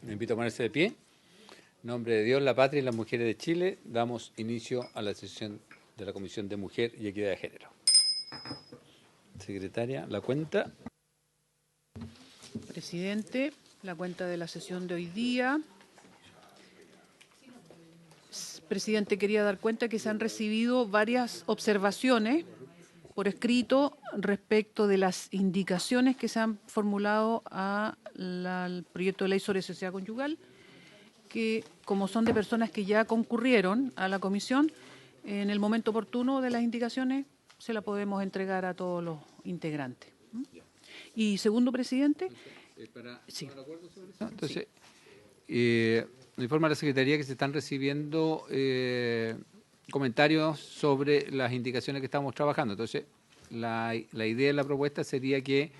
Me invito a ponerse de pie. En nombre de Dios, la patria y las mujeres de Chile, damos inicio a la sesión de la Comisión de Mujer y Equidad de Género. Secretaria, la cuenta. Presidente, la cuenta de la sesión de hoy día. Presidente, quería dar cuenta que se han recibido varias observaciones por escrito respecto de las indicaciones que se han formulado al proyecto de ley sobre sociedad conyugal, que como son de personas que ya concurrieron a la comisión, en el momento oportuno de las indicaciones se la podemos entregar a todos los integrantes. Y segundo, presidente. Sí. Entonces, me informa la Secretaría que se están recibiendo comentarios sobre las indicaciones que estamos trabajando. Entonces, la idea de la propuesta sería que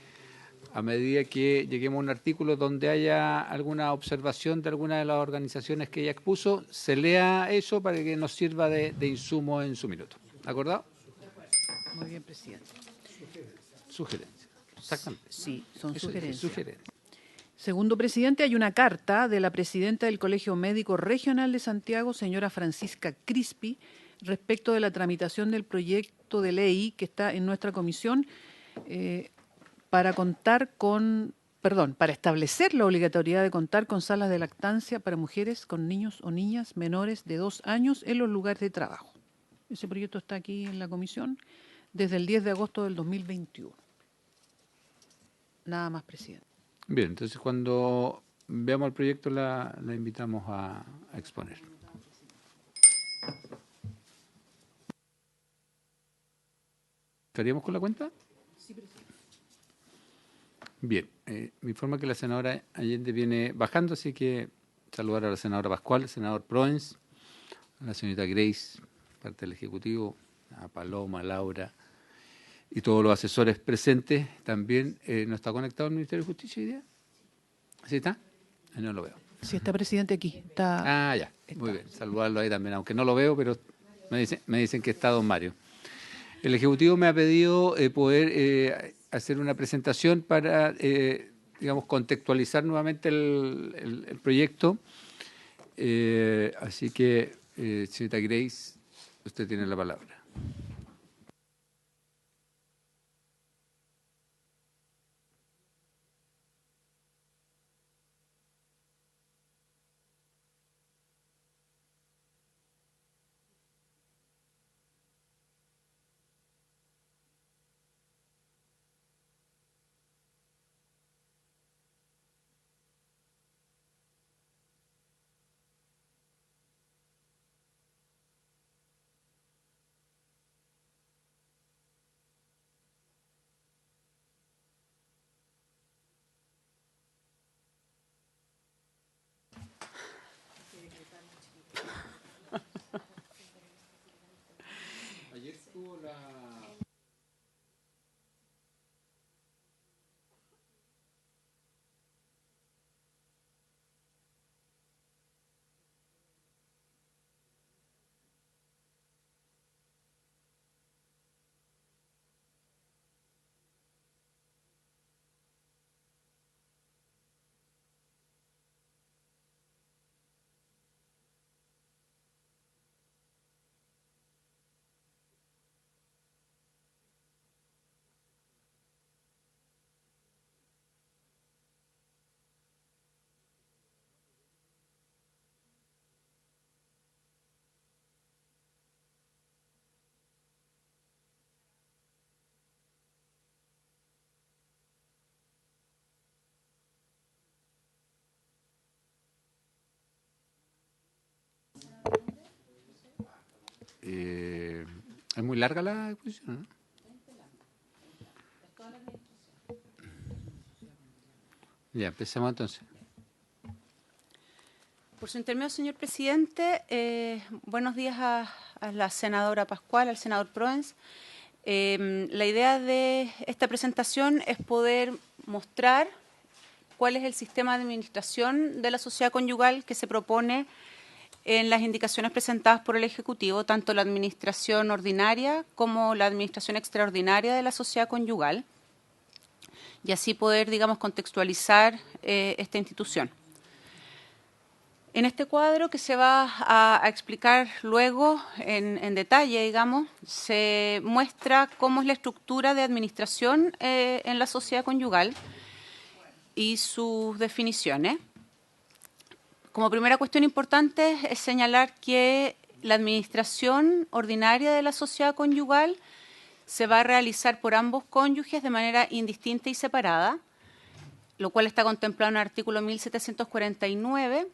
a medida que lleguemos a un artículo donde haya alguna observación de alguna de las organizaciones que ella expuso, se lea eso para que nos sirva de insumo en su minuto. ¿Acordado? Muy bien, presidente. Sugerencias. Exactamente. Sí, son Eso sugerencias. sugerencias. Segundo, presidente, hay una carta de la presidenta del Colegio Médico Regional de Santiago, señora Francisca Crispi, respecto de la tramitación del proyecto de ley que está en nuestra comisión para establecer la obligatoriedad de contar con salas de lactancia para mujeres con niños o niñas menores de 2 años en los lugares de trabajo. Ese proyecto está aquí en la comisión desde el 10 de agosto del 2021. Nada más, presidente. Bien, entonces cuando veamos el proyecto la invitamos a exponer. ¿Estaríamos con la cuenta? Sí, presidente. Bien, me informa que la senadora Allende viene bajando, así que saludar a la senadora Pascual, al senador Proens, a la señorita Grace, parte del Ejecutivo, a Paloma, a Laura y todos los asesores presentes. También no está conectado el Ministerio de Justicia hoy día. ¿Sí está? No lo veo. Sí, está presidente aquí. Está, ya. Muy bien. Saludarlo ahí también, aunque no lo veo, pero me dicen que está don Mario. El Ejecutivo me ha pedido poder hacer una presentación para, digamos, contextualizar nuevamente el proyecto. Así que, señorita Grace, usted tiene la palabra. Ayer estuvo la... es muy larga la exposición, ¿no? Ya, empecemos entonces. Por su intermedio, señor presidente, buenos días a la senadora Pascual, al senador Proens. La idea de esta presentación es poder mostrar cuál es el sistema de administración de la sociedad conyugal que se propone en las indicaciones presentadas por el Ejecutivo, tanto la administración ordinaria como la administración extraordinaria de la sociedad conyugal, y así poder, digamos, contextualizar esta institución. En este cuadro, que se va a explicar luego en detalle, digamos, se muestra cómo es la estructura de administración en la sociedad conyugal y sus definiciones. Como primera cuestión importante es señalar que la administración ordinaria de la sociedad conyugal se va a realizar por ambos cónyuges de manera indistinta y separada, lo cual está contemplado en el artículo 1749.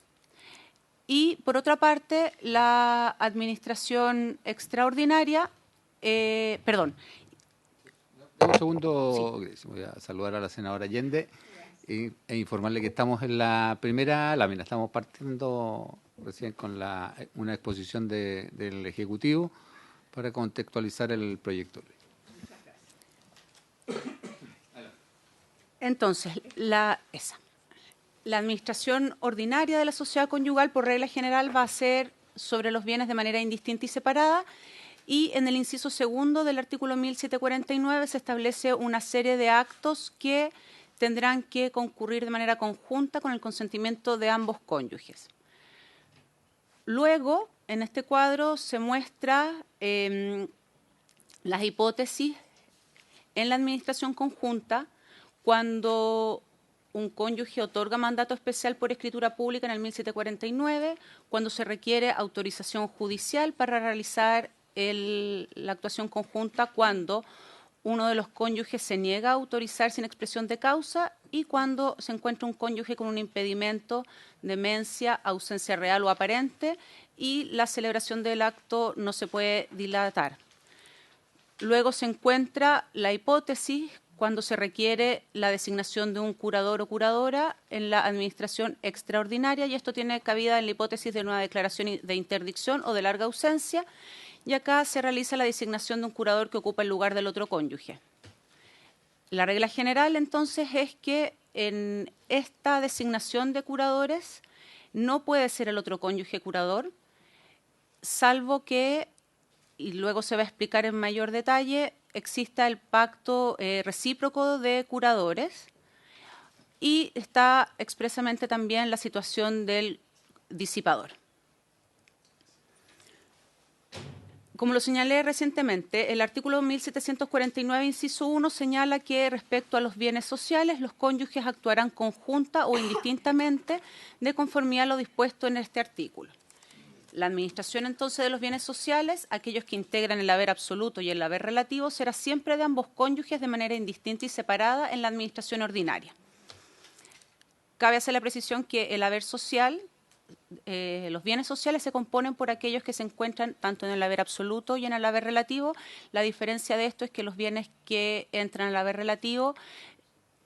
Y, por otra parte, la administración extraordinaria, Un segundo, sí. Voy a saludar a la senadora Allende e informarle que estamos en la primera lámina. Estamos partiendo recién con una exposición del Ejecutivo para contextualizar el proyecto de ley. Entonces, la administración ordinaria de la sociedad conyugal, por regla general, va a ser sobre los bienes de manera indistinta y separada, y en el inciso segundo del artículo 1749 se establece una serie de actos que tendrán que concurrir de manera conjunta con el consentimiento de ambos cónyuges. Luego, en este cuadro se muestra las hipótesis en la administración conjunta cuando un cónyuge otorga mandato especial por escritura pública en el 1749, cuando se requiere autorización judicial para realizar la actuación conjunta, cuando uno de los cónyuges se niega a autorizar sin expresión de causa y cuando se encuentra un cónyuge con un impedimento, demencia, ausencia real o aparente y la celebración del acto no se puede dilatar. Luego se encuentra la hipótesis cuando se requiere la designación de un curador o curadora en la administración extraordinaria, y esto tiene cabida en la hipótesis de una declaración de interdicción o de larga ausencia, y acá se realiza la designación de un curador que ocupa el lugar del otro cónyuge. La regla general, entonces, es que en esta designación de curadores no puede ser el otro cónyuge curador, salvo que, y luego se va a explicar en mayor detalle, exista el pacto recíproco de curadores, y está expresamente también la situación del disipador. Como lo señalé recientemente, el artículo 1749, inciso 1, señala que respecto a los bienes sociales, los cónyuges actuarán conjunta o indistintamente de conformidad a lo dispuesto en este artículo. La administración, entonces, de los bienes sociales, aquellos que integran el haber absoluto y el haber relativo, será siempre de ambos cónyuges de manera indistinta y separada en la administración ordinaria. Cabe hacer la precisión que el haber social, los bienes sociales se componen por aquellos que se encuentran tanto en el haber absoluto y en el haber relativo. La diferencia de esto es que los bienes que entran en el haber relativo,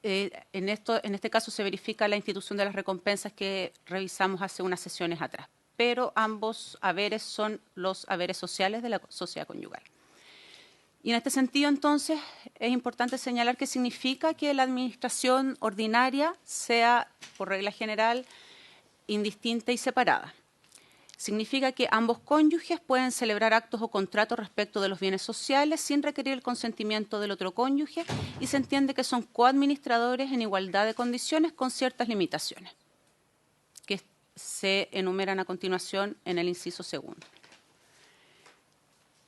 en este caso se verifica la institución de las recompensas que revisamos hace unas sesiones atrás, pero ambos haberes son los haberes sociales de la sociedad conyugal. Y en este sentido, entonces, es importante señalar que significa que la administración ordinaria sea, por regla general, indistinta y separada. Significa que ambos cónyuges pueden celebrar actos o contratos respecto de los bienes sociales sin requerir el consentimiento del otro cónyuge, y se entiende que son coadministradores en igualdad de condiciones con ciertas limitaciones, que se enumeran a continuación en el inciso segundo.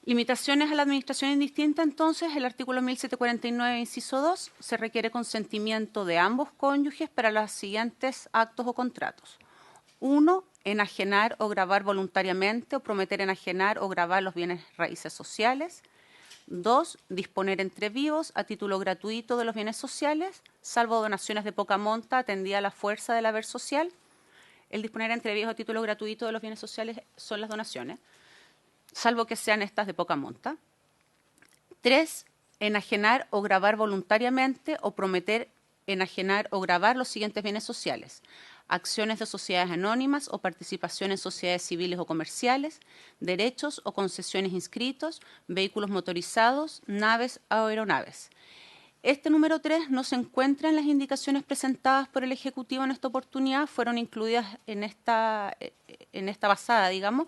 Limitaciones a la administración indistinta, entonces, el artículo 1749, inciso 2, se requiere consentimiento de ambos cónyuges para los siguientes actos o contratos. 1. Enajenar o gravar voluntariamente o prometer enajenar o gravar los bienes raíces sociales. 2. Disponer entre vivos a título gratuito de los bienes sociales, salvo donaciones de poca monta atendida a la fuerza del haber social. El disponer entre vivos a título gratuito de los bienes sociales son las donaciones, salvo que sean estas de poca monta. 3. Enajenar o gravar voluntariamente o prometer enajenar o gravar los siguientes bienes sociales: acciones de sociedades anónimas o participación en sociedades civiles o comerciales, derechos o concesiones inscritos, vehículos motorizados, naves o aeronaves. Este número 3 no se encuentra en las indicaciones presentadas por el Ejecutivo en esta oportunidad, fueron incluidas en esta basada, digamos,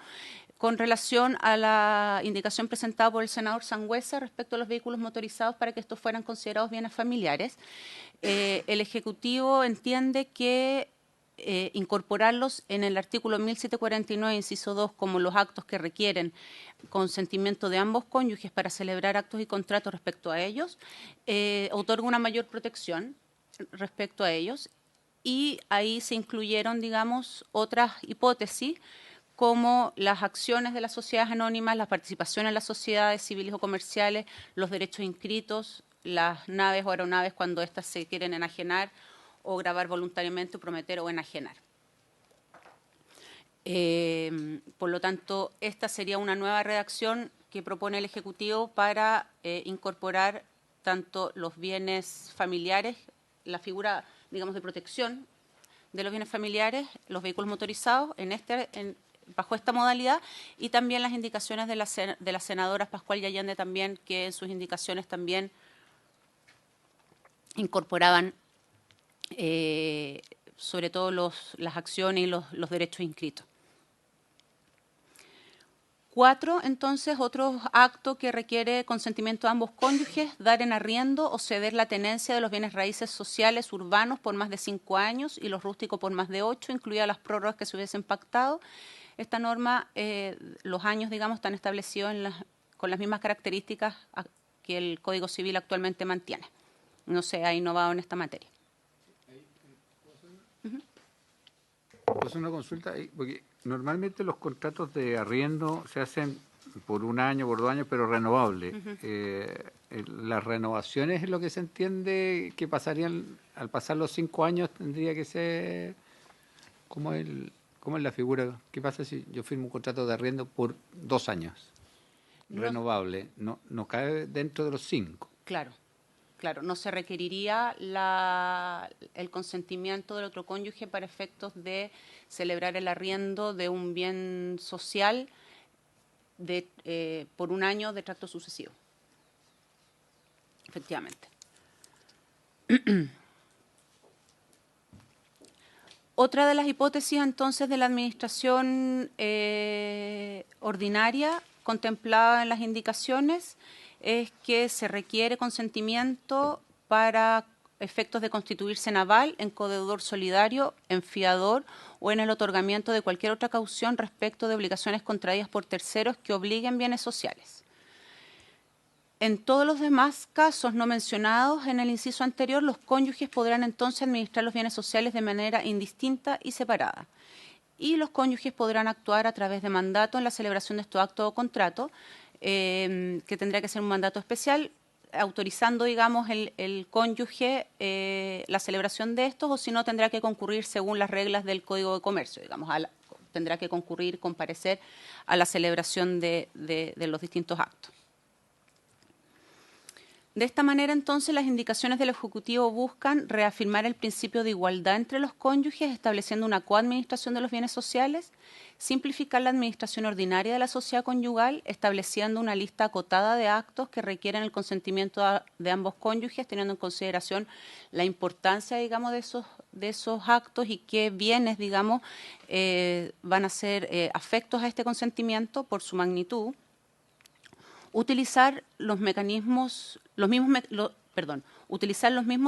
con relación a la indicación presentada por el senador Sangüesa respecto a los vehículos motorizados para que estos fueran considerados bienes familiares. El Ejecutivo entiende que incorporarlos en el artículo 1749, inciso 2, como los actos que requieren consentimiento de ambos cónyuges para celebrar actos y contratos respecto a ellos, otorga una mayor protección respecto a ellos, y ahí se incluyeron, digamos, otras hipótesis como las acciones de las sociedades anónimas, la participación en las sociedades civiles o comerciales, los derechos inscritos, las naves o aeronaves cuando éstas se quieren enajenar o grabar voluntariamente, o prometer o enajenar. Por lo tanto, esta sería una nueva redacción que propone el Ejecutivo para incorporar tanto los bienes familiares, la figura, digamos, de protección de los bienes familiares, los vehículos motorizados, bajo esta modalidad, y también las indicaciones de las senadoras Pascual y Allende también, que en sus indicaciones también incorporaban sobre todo las acciones y los derechos inscritos. 4, entonces, otro acto que requiere consentimiento de ambos cónyuges: dar en arriendo o ceder la tenencia de los bienes raíces sociales urbanos por más de 5 años y los rústicos por más de 8, incluidas las prórrogas que se hubiesen pactado. Esta norma, los años, digamos, están establecidos con las mismas características que el Código Civil actualmente mantiene. No se ha innovado en esta materia. ¿Puedo hacer una consulta? Porque normalmente los contratos de arriendo se hacen por 1 año, por 2 años, pero renovable. Las renovaciones es lo que se entiende que pasarían, al pasar los 5 años, tendría que ser ¿cómo es la figura? ¿Qué pasa si yo firmo un contrato de arriendo por 2 años? Renovable, no cae dentro de los 5. Claro. Claro, no se requeriría el consentimiento del otro cónyuge para efectos de celebrar el arriendo de un bien social por 1 año de tracto sucesivo. Efectivamente. Otra de las hipótesis, entonces, de la administración ordinaria contemplada en las indicaciones es que se requiere consentimiento para efectos de constituirse en aval, en codeudor solidario, en fiador o en el otorgamiento de cualquier otra caución respecto de obligaciones contraídas por terceros que obliguen bienes sociales. En todos los demás casos no mencionados en el inciso anterior, los cónyuges podrán entonces administrar los bienes sociales de manera indistinta y separada. Y los cónyuges podrán actuar a través de mandato en la celebración de estos actos o contratos, que tendrá que ser un mandato especial, autorizando, digamos, el cónyuge la celebración de estos, o si no, tendrá que concurrir según las reglas del Código de Comercio, digamos, tendrá que comparecer a la celebración de los distintos actos. De esta manera, entonces, las indicaciones del Ejecutivo buscan reafirmar el principio de igualdad entre los cónyuges, estableciendo una coadministración de los bienes sociales, simplificar la administración ordinaria de la sociedad conyugal, estableciendo una lista acotada de actos que requieren el consentimiento de ambos cónyuges, teniendo en consideración la importancia, digamos, de esos actos y qué bienes, digamos, van a ser afectos a este consentimiento por su magnitud. Utilizar los mismos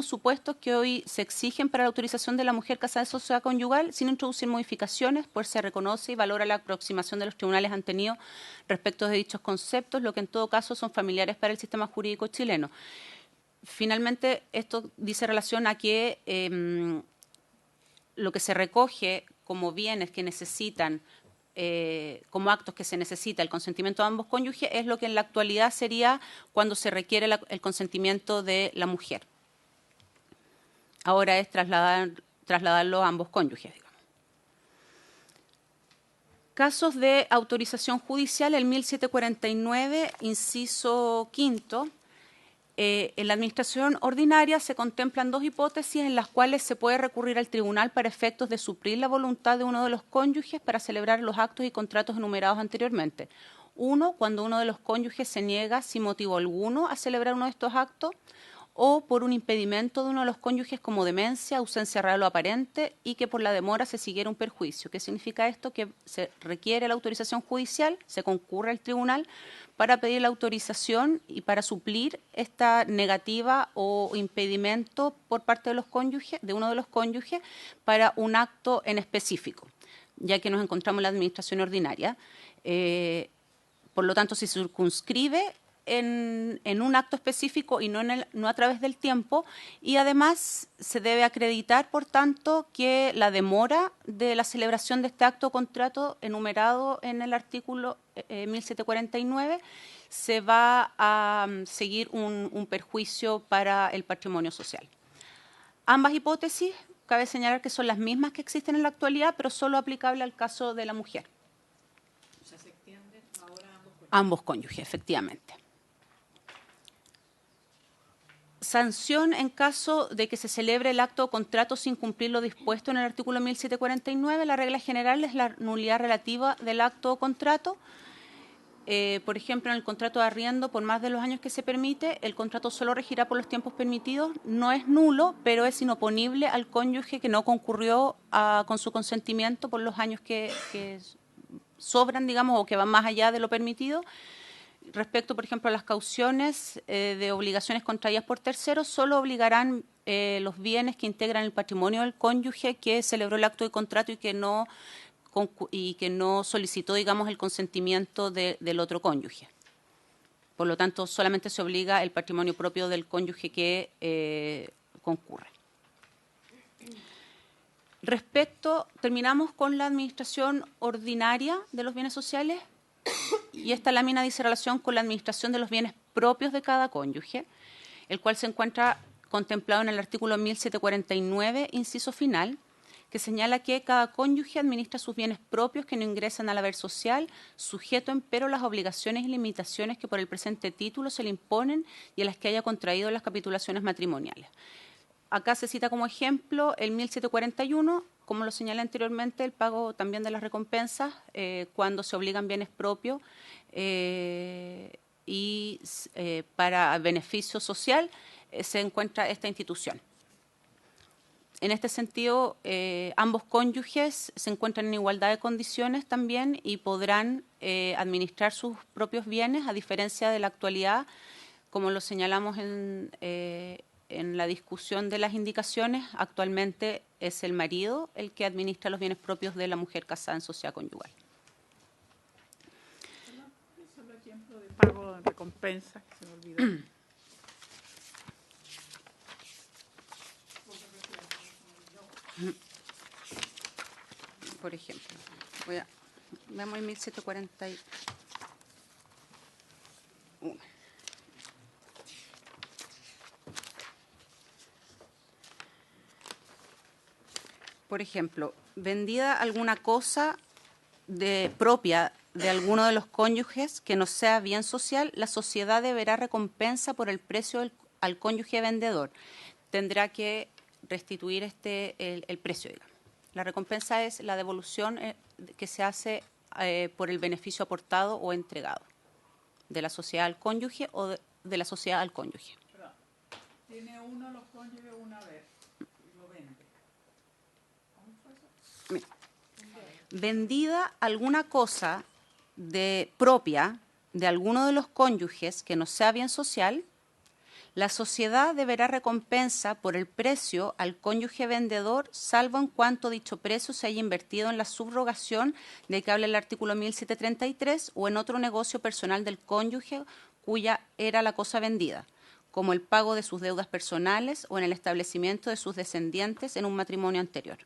supuestos que hoy se exigen para la autorización de la mujer casada en sociedad conyugal, sin introducir modificaciones, pues se reconoce y valora la aproximación de los tribunales han tenido respecto de dichos conceptos, lo que en todo caso son familiares para el sistema jurídico chileno. Finalmente, esto dice relación a que lo que se recoge como bienes que necesitan, como actos que se necesita el consentimiento de ambos cónyuges, es lo que en la actualidad sería cuando se requiere el consentimiento de la mujer. Ahora es trasladarlo a ambos cónyuges, digamos. Casos de autorización judicial, el 1749, inciso 5. En la administración ordinaria se contemplan 2 hipótesis en las cuales se puede recurrir al tribunal para efectos de suplir la voluntad de uno de los cónyuges para celebrar los actos y contratos enumerados anteriormente. 1, cuando uno de los cónyuges se niega sin motivo alguno a celebrar uno de estos actos, o por un impedimento de uno de los cónyuges como demencia, ausencia real o aparente y que por la demora se siguiera un perjuicio. ¿Qué significa esto? Que se requiere la autorización judicial, se concurre al tribunal para pedir la autorización y para suplir esta negativa o impedimento por parte de los cónyuges, de uno de los cónyuges, para un acto en específico, ya que nos encontramos en la administración ordinaria. Por lo tanto, si se circunscribe en un acto específico y no a través del tiempo, y además se debe acreditar, por tanto, que la demora de la celebración de este acto o contrato enumerado en el artículo 1749 se va a seguir un perjuicio para el patrimonio social. Ambas hipótesis, cabe señalar que son las mismas que existen en la actualidad, pero solo aplicable al caso de la mujer. O sea, se extienden ahora ambos cónyuges, efectivamente. Sanción en caso de que se celebre el acto o contrato sin cumplir lo dispuesto en el artículo 1749. La regla general es la nulidad relativa del acto o contrato. Por ejemplo, en el contrato de arriendo, por más de los años que se permite, el contrato solo regirá por los tiempos permitidos. No es nulo, pero es inoponible al cónyuge que no concurrió con su consentimiento por los años que sobran, digamos, o que van más allá de lo permitido. Respecto, por ejemplo, a las cauciones de obligaciones contraídas por terceros, solo obligarán los bienes que integran el patrimonio del cónyuge que celebró el acto de contrato y que no solicitó, digamos, el consentimiento del otro cónyuge. Por lo tanto, solamente se obliga el patrimonio propio del cónyuge que concurre. Terminamos con la administración ordinaria de los bienes sociales. Y esta lámina dice relación con la administración de los bienes propios de cada cónyuge, el cual se encuentra contemplado en el artículo 1749, inciso final, que señala que cada cónyuge administra sus bienes propios que no ingresan al haber social, sujeto empero las obligaciones y limitaciones que por el presente título se le imponen y a las que haya contraído las capitulaciones matrimoniales. Acá se cita como ejemplo el 1741, como lo señalé anteriormente, el pago también de las recompensas cuando se obligan bienes propios y para beneficio social se encuentra esta institución. En este sentido, ambos cónyuges se encuentran en igualdad de condiciones también y podrán administrar sus propios bienes, a diferencia de la actualidad, como lo señalamos en la discusión de las indicaciones. Actualmente es el marido el que administra los bienes propios de la mujer casada en sociedad conyugal. Solo ejemplo de pago de recompensas, que se me olvidó. Por ejemplo, veamos el 1741. Por ejemplo, vendida alguna cosa propia de alguno de los cónyuges que no sea bien social, la sociedad deberá recompensa por el precio al cónyuge vendedor. Tendrá que restituir el precio, digamos. La recompensa es la devolución que se hace por el beneficio aportado o entregado de la sociedad al cónyuge o de la sociedad al cónyuge. Pero tiene uno de los cónyuges una vez y lo vende. Mira, vendida alguna cosa propia de alguno de los cónyuges que no sea bien social, la sociedad deberá recompensa por el precio al cónyuge vendedor, salvo en cuanto dicho precio se haya invertido en la subrogación de que habla el artículo 1733 o en otro negocio personal del cónyuge cuya era la cosa vendida, como el pago de sus deudas personales o en el establecimiento de sus descendientes en un matrimonio anterior.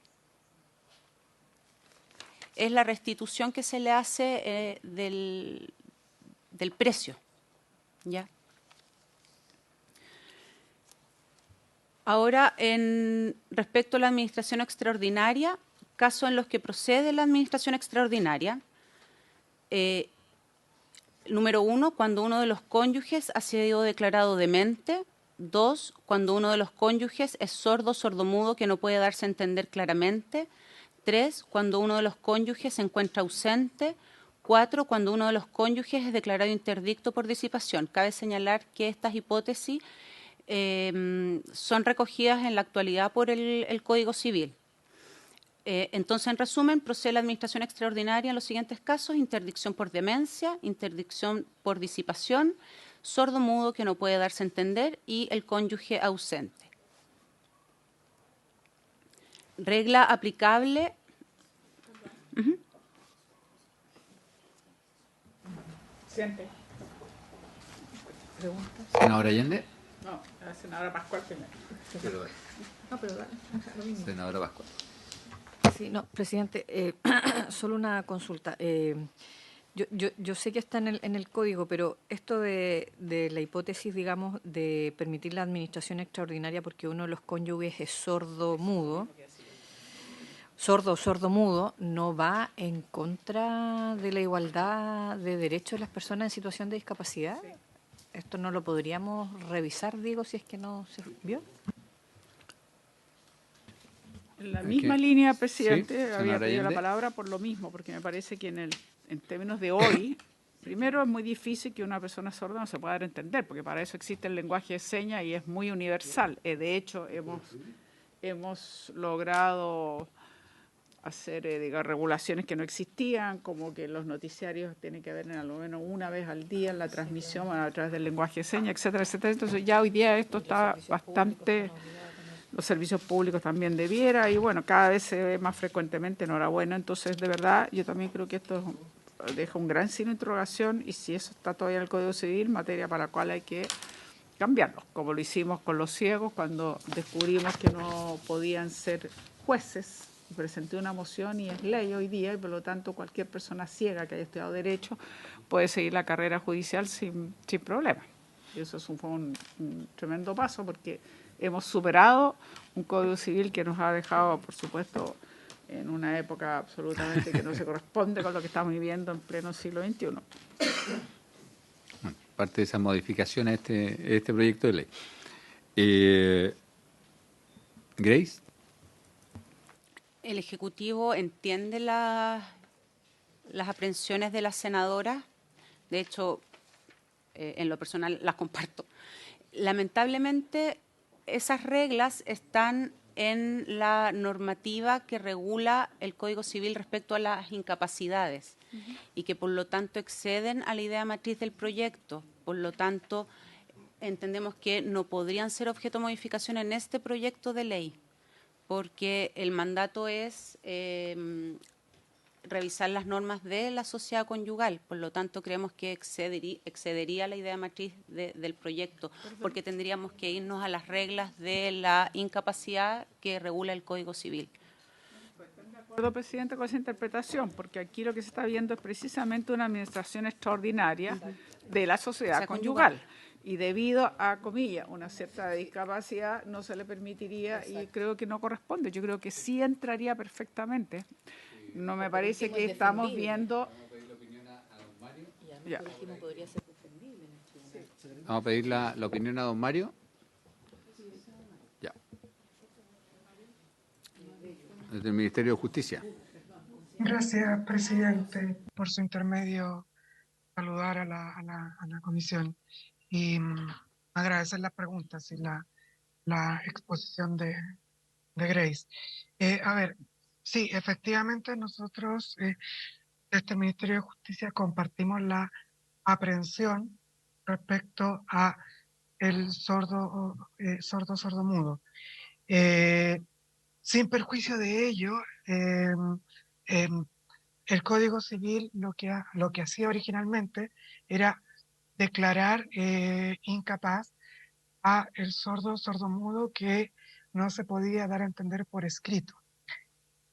Es la restitución que se le hace del precio, ¿ya? Ahora, respecto a la administración extraordinaria, casos en los que procede la administración extraordinaria, número 1, cuando uno de los cónyuges ha sido declarado demente. 2, cuando uno de los cónyuges es sordo, sordomudo, que no puede darse a entender claramente. 3, cuando uno de los cónyuges se encuentra ausente. 4, cuando uno de los cónyuges es declarado interdicto por disipación. Cabe señalar que estas hipótesis son recogidas en la actualidad por el Código Civil. Entonces, en resumen, procede la administración extraordinaria en los siguientes casos: interdicción por demencia, interdicción por disipación, sordo-mudo que no puede darse a entender y el cónyuge ausente. Regla aplicable. Presidente. ¿Pregunta? Senadora Allende. No, la senadora Pascual primero. No, pero dale, lo mismo. Senadora Pascual. Sí, no, presidente, solo una consulta. Yo sé que está en el código, pero esto de la hipótesis, digamos, de permitir la administración extraordinaria porque uno de los cónyuges es sordo-mudo, sordo-mudo, ¿no va en contra de la igualdad de derechos de las personas en situación de discapacidad? Sí. ¿Esto no lo podríamos revisar, digo, si es que no se vio? En la misma línea, presidente, sí, había pedido la palabra por lo mismo, porque me parece que en términos de hoy, primero es muy difícil que una persona sorda no se pueda dar a entender, porque para eso existe el lenguaje de señas y es muy universal. De hecho, hemos logrado hacer regulaciones que no existían, como que los noticiarios tienen que ver al menos una vez al día en la transmisión a través del lenguaje de señas, etcétera, etcétera. Entonces ya hoy día esto está bastante... Los servicios públicos también debiera, y bueno, cada vez se ve más frecuentemente, enhorabuena. Entonces, de verdad, yo también creo que esto deja un gran signo de interrogación, y si eso está todavía en el Código Civil, materia para la cual hay que cambiarlo, como lo hicimos con los ciegos cuando descubrimos que no podían ser jueces. Presenté una moción y es ley hoy día, y por lo tanto cualquier persona ciega que haya estudiado Derecho puede seguir la carrera judicial sin problema. Y eso fue un tremendo paso, porque hemos superado un Código Civil que nos ha dejado, por supuesto, en una época absolutamente que no se corresponde con lo que estamos viviendo en pleno siglo XXI. Bueno, parte de esa modificación a este proyecto de ley. Grace. El Ejecutivo entiende las aprehensiones de la senadora. De hecho, en lo personal las comparto. Lamentablemente, esas reglas están en la normativa que regula el Código Civil respecto a las incapacidades y que por lo tanto exceden a la idea matriz del proyecto. Por lo tanto, entendemos que no podrían ser objeto de modificación en este proyecto de ley, porque el mandato es revisar las normas de la sociedad conyugal. Por lo tanto, creemos que excedería la idea matriz del proyecto, porque tendríamos que irnos a las reglas de la incapacidad que regula el Código Civil. Estoy de acuerdo, presidente, con esa interpretación, porque aquí lo que se está viendo es precisamente una administración extraordinaria de la sociedad conyugal. Y debido a, comillas, una cierta discapacidad, no se le permitiría. Exacto. Y creo que no corresponde. Yo creo que sí entraría perfectamente. No me parece que estamos viendo... Vamos a pedir la opinión a don Mario. Ya. Desde el Ministerio de Justicia. Gracias, presidente, por su intermedio saludar a la comisión y agradecer las preguntas y la exposición de Grace. A ver, sí, efectivamente nosotros desde el Ministerio de Justicia compartimos la aprehensión respecto a el sordo-mudo. Sin perjuicio de ello, el Código Civil lo que hacía originalmente era declarar incapaz a el sordo-mudo que no se podía dar a entender por escrito.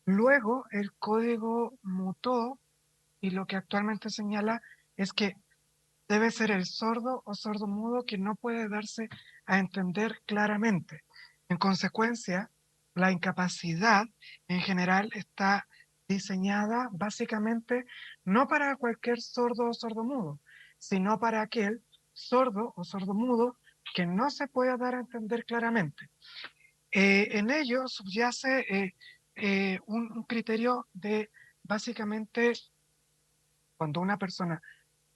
Luego el código mutó y lo que actualmente señala es que debe ser el sordo o sordo-mudo que no puede darse a entender claramente. En consecuencia, la incapacidad en general está diseñada básicamente no para cualquier sordo o sordo-mudo, sino para aquel sordo o sordo-mudo que no se puede dar a entender claramente. En ello subyace un criterio de básicamente cuando una persona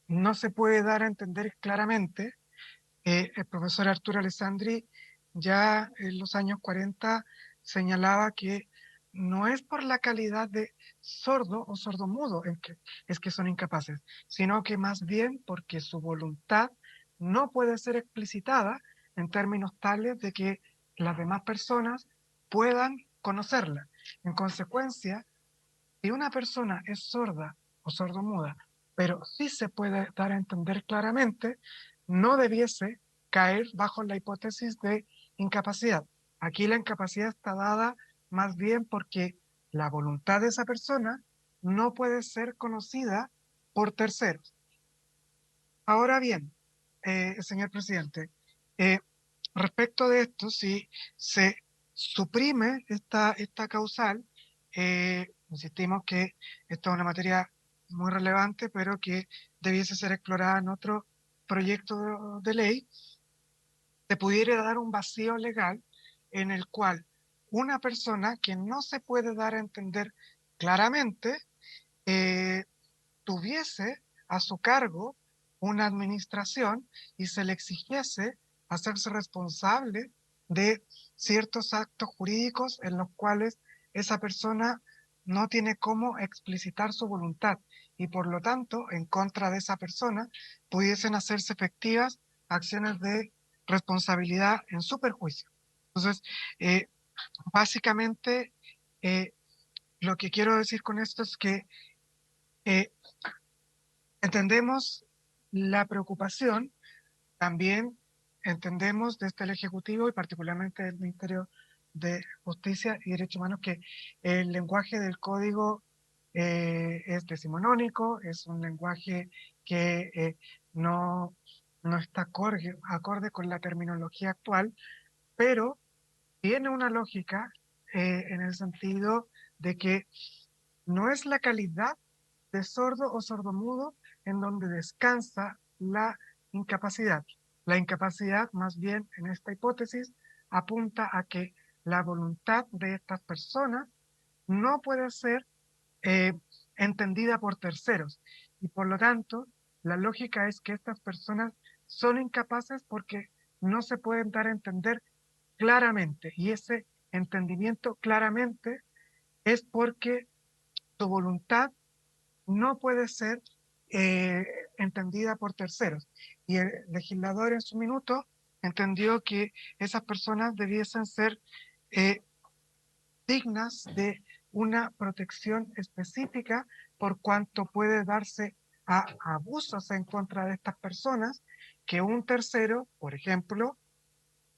no se puede dar a entender claramente, el profesor Arturo Alessandri ya en los años 40 señalaba que no es por la calidad de sordo o sordomudo es que son incapaces, sino que más bien porque su voluntad no puede ser explicitada en términos tales de que las demás personas puedan conocerla. En consecuencia, si una persona es sorda o sordomuda, pero sí se puede dar a entender claramente, no debiese caer bajo la hipótesis de incapacidad. Aquí la incapacidad está dada más bien porque la voluntad de esa persona no puede ser conocida por terceros. Ahora bien, señor presidente, eh, respecto de esto, si se suprime esta causal, insistimos que esta es una materia muy relevante, pero que debiese ser explorada en otro proyecto de ley, se pudiera dar un vacío legal en el cual una persona que no se puede dar a entender claramente, eh, tuviese a su cargo una administración y se le exigiese hacerse responsable de ciertos actos jurídicos en los cuales esa persona no tiene cómo explicitar su voluntad y por lo tanto en contra de esa persona pudiesen hacerse efectivas acciones de responsabilidad en su perjuicio. Entonces, eh, básicamente, eh, lo que quiero decir con esto es que eh, entendemos la preocupación, también entendemos desde el Ejecutivo y particularmente del Ministerio de Justicia y Derechos Humanos que el lenguaje del código es decimonónico, es un lenguaje que no está acorde con la terminología actual, pero tiene una lógica en el sentido de que no es la calidad de sordo o sordomudo en donde descansa la incapacidad. La incapacidad, más bien en esta hipótesis, apunta a que la voluntad de estas personas no puede ser eh, entendida por terceros y por lo tanto la lógica es que estas personas son incapaces porque no se pueden dar a entender claramente y ese entendimiento claramente es porque su voluntad no puede ser eh, entendida por terceros. Y el legislador en su minuto entendió que esas personas debiesen ser eh, dignas de una protección específica por cuanto puede darse a abusos en contra de estas personas que un tercero, por ejemplo,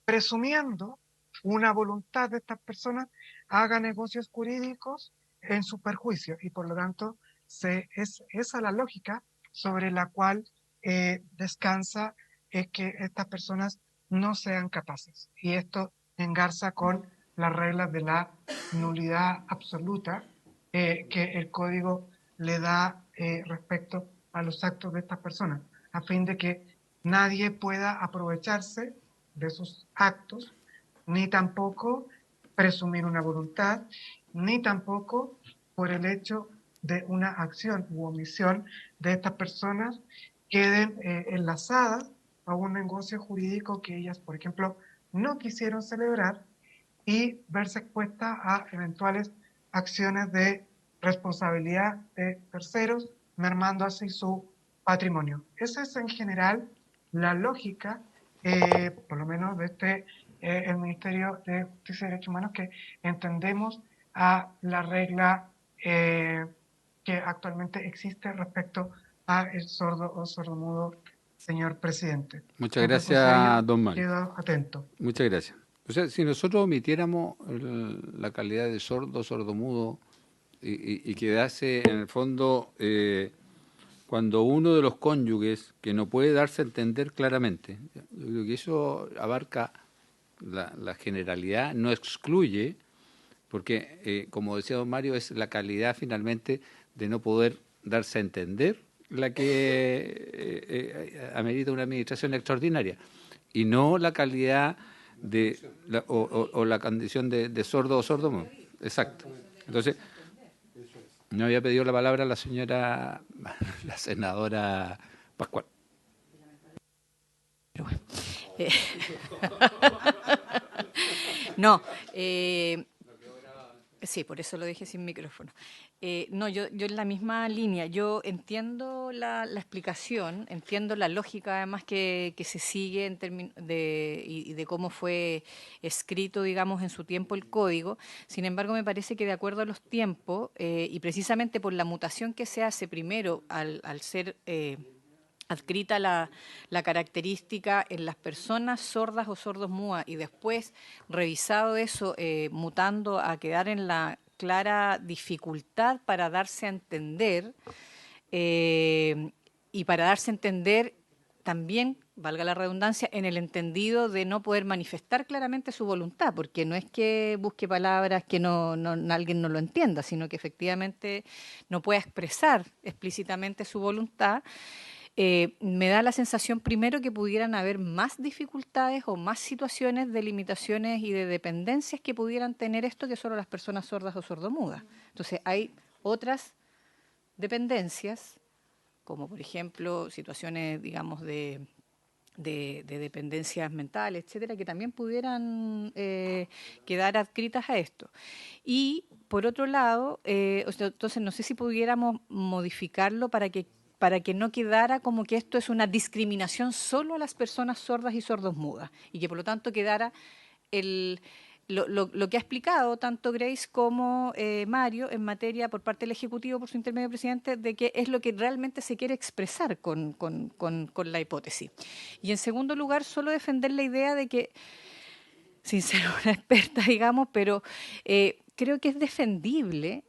presumiendo una voluntad de estas personas, haga negocios jurídicos en su perjuicio y por lo tanto es esa la lógica sobre la cual descansa que estas personas no sean capaces. Y esto engarza con las reglas de la nulidad absoluta que el código le da respecto a los actos de estas personas, a fin de que nadie pueda aprovecharse de sus actos, ni tampoco presumir una voluntad, ni tampoco por el hecho de una acción u omisión de estas personas queden enlazadas a un negocio jurídico que ellas, por ejemplo, no quisieron celebrar y verse expuestas a eventuales acciones de responsabilidad de terceros, mermando así su patrimonio. Esa es en general la lógica, por lo menos desde el Ministerio de Justicia y Derechos Humanos, que entendemos a la regla que actualmente existe respecto a el sordo o sordomudo, señor presidente. Muchas gracias, don Mario. Quedo atento. Muchas gracias. O sea, si nosotros omitiéramos la calidad de sordo, sordomudo y quedase en el fondo cuando uno de los cónyuges que no puede darse a entender claramente, yo creo que eso abarca la generalidad, no excluye, porque como decía don Mario, es la calidad finalmente de no poder darse a entender la que amerita una administración extraordinaria y no la calidad de o la condición de sordo o sordomudo. Exacto. Entonces, no había pedido la palabra la señora, la senadora Pascual. No, sí, por eso lo dije sin micrófono. No, yo en la misma línea, yo entiendo la explicación, entiendo la lógica además que se sigue en y de cómo fue escrito, digamos, en su tiempo el código. Sin embargo, me parece que de acuerdo a los tiempos y precisamente por la mutación que se hace primero al ser adscrita la característica en las personas sordas o sordos mudas y después revisado eso, mutando a quedar en la clara dificultad para darse a entender y para darse a entender también, valga la redundancia, en el entendido de no poder manifestar claramente su voluntad, porque no es que busque palabras que alguien no lo entienda, sino que efectivamente no pueda expresar explícitamente su voluntad. Me da la sensación primero que pudieran haber más dificultades o más situaciones de limitaciones y de dependencias que pudieran tener esto que solo las personas sordas o sordomudas. Entonces hay otras dependencias, como por ejemplo situaciones, digamos, de dependencias mentales, etcétera, que también pudieran quedar adscritas a esto. Y por otro lado, entonces no sé si pudiéramos modificarlo para que no quedara como que esto es una discriminación solo a las personas sordas y sordomudas y que por lo tanto quedara lo que ha explicado tanto Grace como Mario en materia por parte del Ejecutivo por su intermedio presidente de que es lo que realmente se quiere expresar con la hipótesis. Y en segundo lugar, solo defender la idea de que, sin ser una experta, digamos, pero creo que es defendible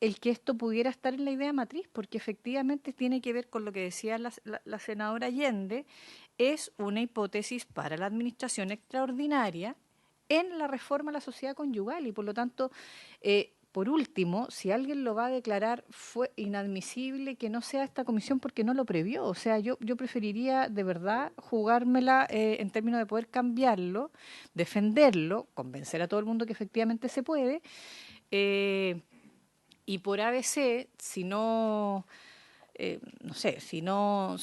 el que esto pudiera estar en la idea matriz, porque efectivamente tiene que ver con lo que decía la senadora Allende, es una hipótesis para la administración extraordinaria en la reforma a la sociedad conyugal y por lo tanto, por último, si alguien lo va a declarar, fue inadmisible que no sea esta comisión porque no lo previó. O sea, yo preferiría de verdad jugármela en términos de poder cambiarlo, defenderlo, convencer a todo el mundo que efectivamente se puede, y por ABC, si no, no sé, si no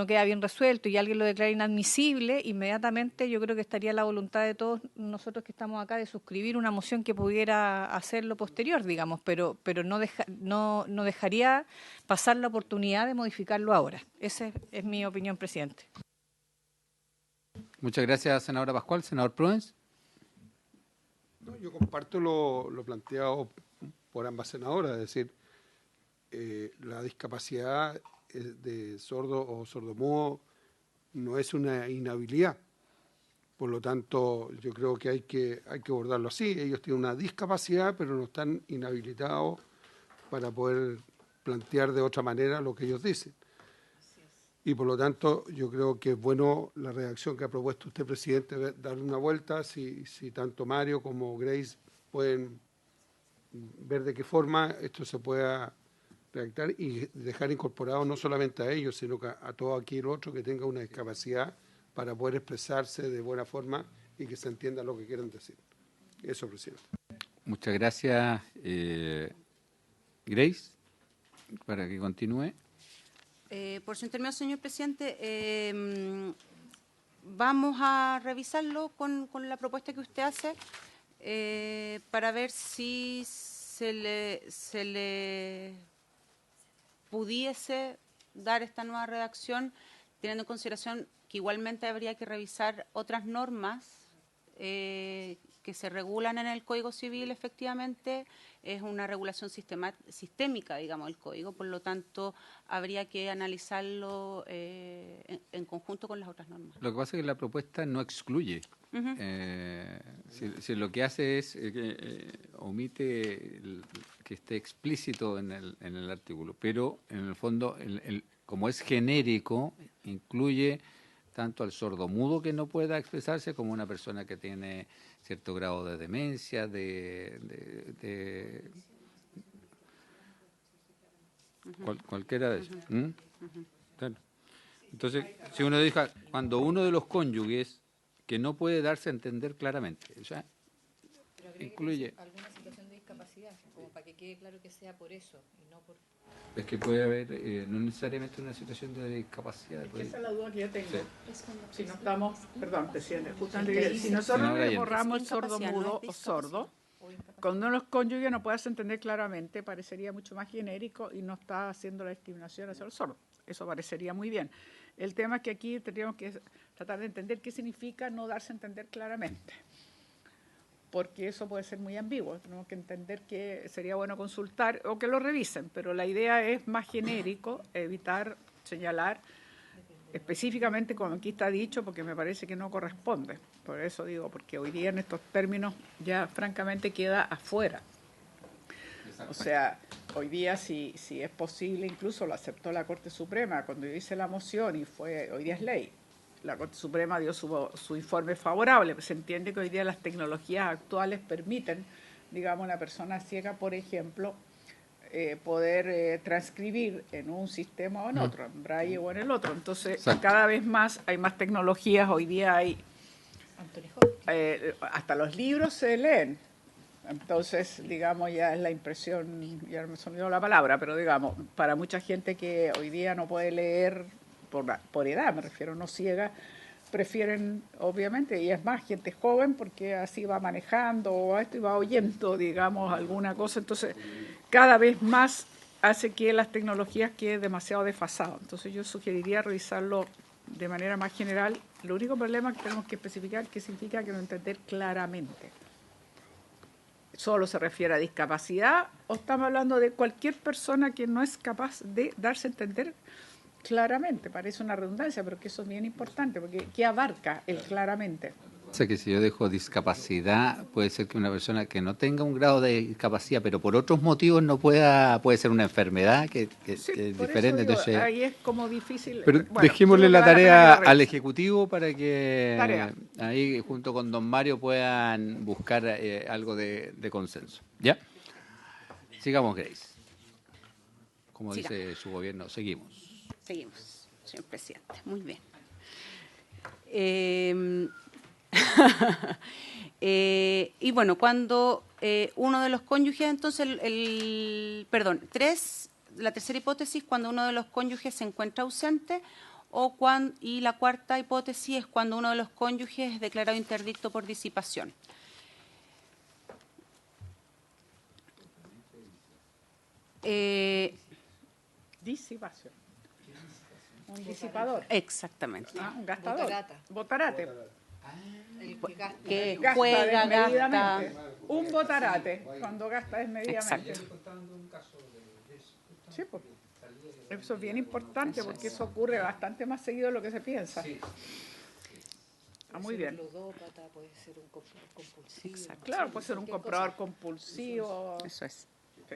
queda bien resuelto y alguien lo declara inadmisible, inmediatamente yo creo que estaría la voluntad de todos nosotros que estamos acá de suscribir una moción que pudiera hacerlo posterior, digamos, pero no dejaría pasar la oportunidad de modificarlo ahora. Esa es mi opinión, presidente. Muchas gracias, senadora Pascual. Senador Proens. No, yo comparto lo planteado por ambas senadoras, es decir, la discapacidad de sordo o sordomudo no es una inhabilidad. Por lo tanto, yo creo que hay que abordarlo así. Ellos tienen una discapacidad, pero no están inhabilitados para poder plantear de otra manera lo que ellos dicen. Y por lo tanto, yo creo que es bueno la redacción que ha propuesto usted, presidente, darle una vuelta, si tanto Mario como Grace pueden ver de qué forma esto se pueda redactar y dejar incorporado no solamente a ellos, sino que a todo aquel otro que tenga una discapacidad para poder expresarse de buena forma y que se entienda lo que quieren decir. Eso, presidente. Muchas gracias, Grace, para que continúe. Por su intermedio, señor presidente, vamos a revisarlo con la propuesta que usted hace para ver si se le pudiese dar esta nueva redacción, teniendo en consideración que igualmente habría que revisar otras normas que se regulan en el Código Civil. Efectivamente, es una regulación sistémica, digamos, el Código, por lo tanto, habría que analizarlo en conjunto con las otras normas. Lo que pasa es que la propuesta no excluye. Si lo que hace es omite que esté explícito en el artículo, pero en el fondo, como es genérico, incluye tanto al sordomudo que no pueda expresarse como una persona que tiene cierto grado de demencia, cualquiera de esos. Claro. Entonces, si uno dice, cuando uno de los cónyuges que no puede darse a entender claramente, o sea, incluye alguna situación de discapacidad, como para que quede claro que sea por eso y no por Es que puede haber, no necesariamente una situación de discapacidad. Esa es la duda que yo tengo. Sí. Si no estamos, perdón, presidente, justamente, si nosotros Señora Allende. borramos el sordo Discapacidad, no mudo es o sordo, cuando uno los cónyuges no puedas entender claramente, parecería mucho más genérico y no está haciendo la discriminación hacia el sordo. Eso parecería muy bien. El tema es que aquí tendríamos que tratar de entender qué significa no darse a entender claramente, porque eso puede ser muy ambiguo. Tenemos que entender que sería bueno consultar o que lo revisen, pero la idea es más genérico, evitar señalar específicamente como aquí está dicho, porque me parece que no corresponde. Por eso digo, porque hoy día en estos términos ya francamente queda afuera. O sea, hoy día si es posible, incluso lo aceptó la Corte Suprema cuando yo hice la moción y hoy día es ley. La Corte Suprema dio su informe favorable. Se entiende que hoy día las tecnologías actuales permiten, digamos, a una persona ciega, por ejemplo, poder transcribir en un sistema o en otro, en braille o en el otro. Entonces, Exacto. cada vez más hay más tecnologías. Hoy día hay hasta los libros se leen. Entonces, digamos, ya es la impresión, ya me se me olvidó la palabra, pero digamos, para mucha gente que hoy día no puede leer por edad, me refiero, no ciega, prefieren, obviamente, y es más, gente joven, porque así va manejando o esto y va oyendo, digamos, alguna cosa. Entonces, cada vez más hace que las tecnologías queden demasiado desfasadas. Entonces, yo sugeriría revisarlo de manera más general. El único problema es que tenemos que especificar qué significa que no entender claramente. ¿Solo se refiere a discapacidad o estamos hablando de cualquier persona que no es capaz de darse a entender claramente? Parece una redundancia, pero que eso es bien importante, porque ¿qué abarca el claramente? O sea que si yo dejo discapacidad, puede ser que una persona que no tenga un grado de discapacidad, pero por otros motivos no puede ser una enfermedad que Sí, es por diferente. eso digo, Entonces, ahí es como difícil. pero Bueno, dejémosle creo que la vale pena tarea que la al revisen. Ejecutivo para que Tarea. ahí junto con don Mario puedan buscar algo de consenso. ¿Ya? Sigamos, Grace. Como Sigamos. dice su gobierno, seguimos. Seguimos, señor presidente. Muy bien. Y bueno, cuando uno de los cónyuges, entonces, la tercera hipótesis, cuando uno de los cónyuges se encuentra ausente, y la cuarta hipótesis es cuando uno de los cónyuges es declarado interdicto por disipación. Disipación. Un disipador. Exactamente. Un gastador. Botarata. Botarate. Que Gasta juega, desmedidamente. gasta. Un botarate, cuando gasta desmedidamente. Exacto. Sí, pues. Eso es bien importante porque eso ocurre bastante más seguido de lo que se piensa. Muy bien. Ludópata, puede ser un compulsivo. Exacto. Claro, puede ser un comprador compulsivo. Eso es. Sí.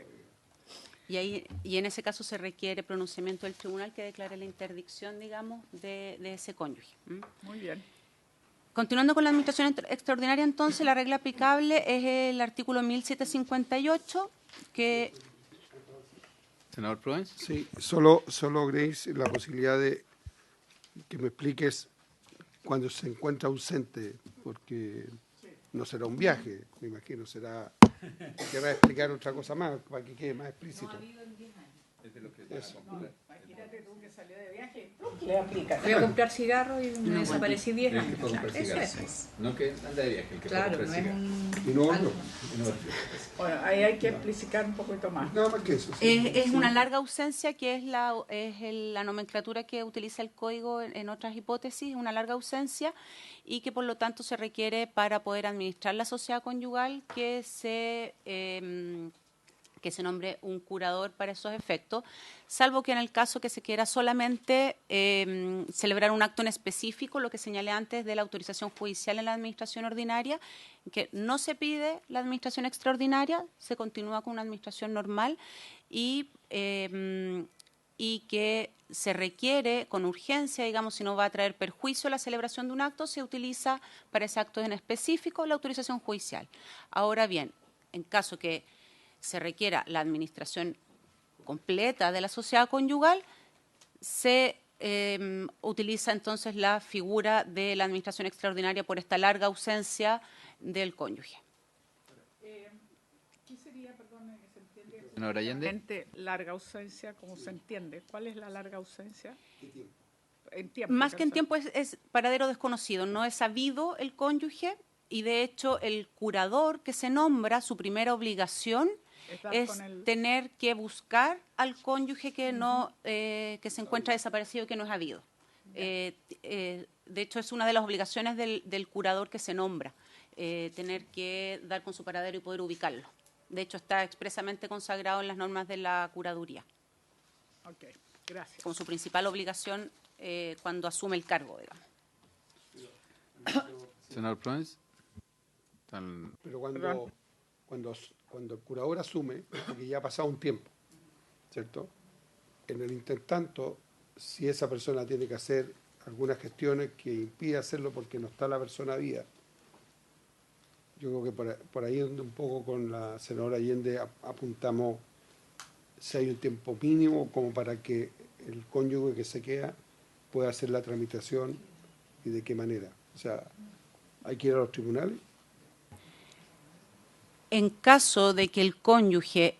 Y en ese caso se requiere pronunciamiento del tribunal que declare la interdicción, digamos, de ese cónyuge. Muy bien. Continuando con la administración extraordinaria, entonces, la regla aplicable es el artículo 1758, que... Senador Proens. Sí, solo Grace, la posibilidad de que me expliques cuando se encuentra ausente, porque no será un viaje, me imagino, será que va a explicar otra cosa más, para que quede más explícito. Eso. Imagínate tú que salió de viaje, le aplicas. Fui a comprar cigarros y me desaparecí 10 El que años. fue a comprar Eso cigarros. es. No que anda de viaje, el que Claro, fue a no comprar es cigarros. un... Y no volvió. algo. Bueno, ahí hay que explicicar un poquito más. Nada más que eso. Sí. Es una larga ausencia, que es la nomenclatura que utiliza el código en otras hipótesis, una larga ausencia, y que por lo tanto se requiere para poder administrar la sociedad conyugal que se nombre un curador para esos efectos, salvo que en el caso que se quiera solamente celebrar un acto en específico, lo que señalé antes de la autorización judicial en la administración ordinaria, que no se pide la administración extraordinaria, se continúa con una administración normal y que se requiere con urgencia, digamos, si no va a traer perjuicio a la celebración de un acto, se utiliza para ese acto en específico la autorización judicial. Ahora bien, en caso que se requiera la administración completa de la sociedad conyugal, se utiliza entonces la figura de la administración extraordinaria por esta larga ausencia del cónyuge. ¿Qué sería, perdón, que se entiende Senadora Allende. Gente, larga ausencia, ¿cómo se entiende? ¿Cuál es la larga ausencia? En tiempo. Más que en tiempo es paradero desconocido, no es sabido el cónyuge y de hecho el curador que se nombra, su primera obligación es tener que buscar al cónyuge que no que se encuentra desaparecido, que no es habido. De hecho es una de las obligaciones del curador que se nombra, tener que dar con su paradero y poder ubicarlo. De hecho está expresamente consagrado en las normas de la curaduría. Ok, gracias. Como su principal obligación cuando asume el cargo, digamos. Senador Proens. Pero cuando el curador asume, porque ya ha pasado un tiempo, ¿cierto? En el intertanto, si esa persona tiene que hacer algunas gestiones que impide hacerlo porque no está la persona viva, yo creo que por ahí un poco con la senadora Allende apuntamos si hay un tiempo mínimo como para que el cónyuge que se queda pueda hacer la tramitación y de qué manera. O sea, hay que ir a los tribunales. En caso de que el cónyuge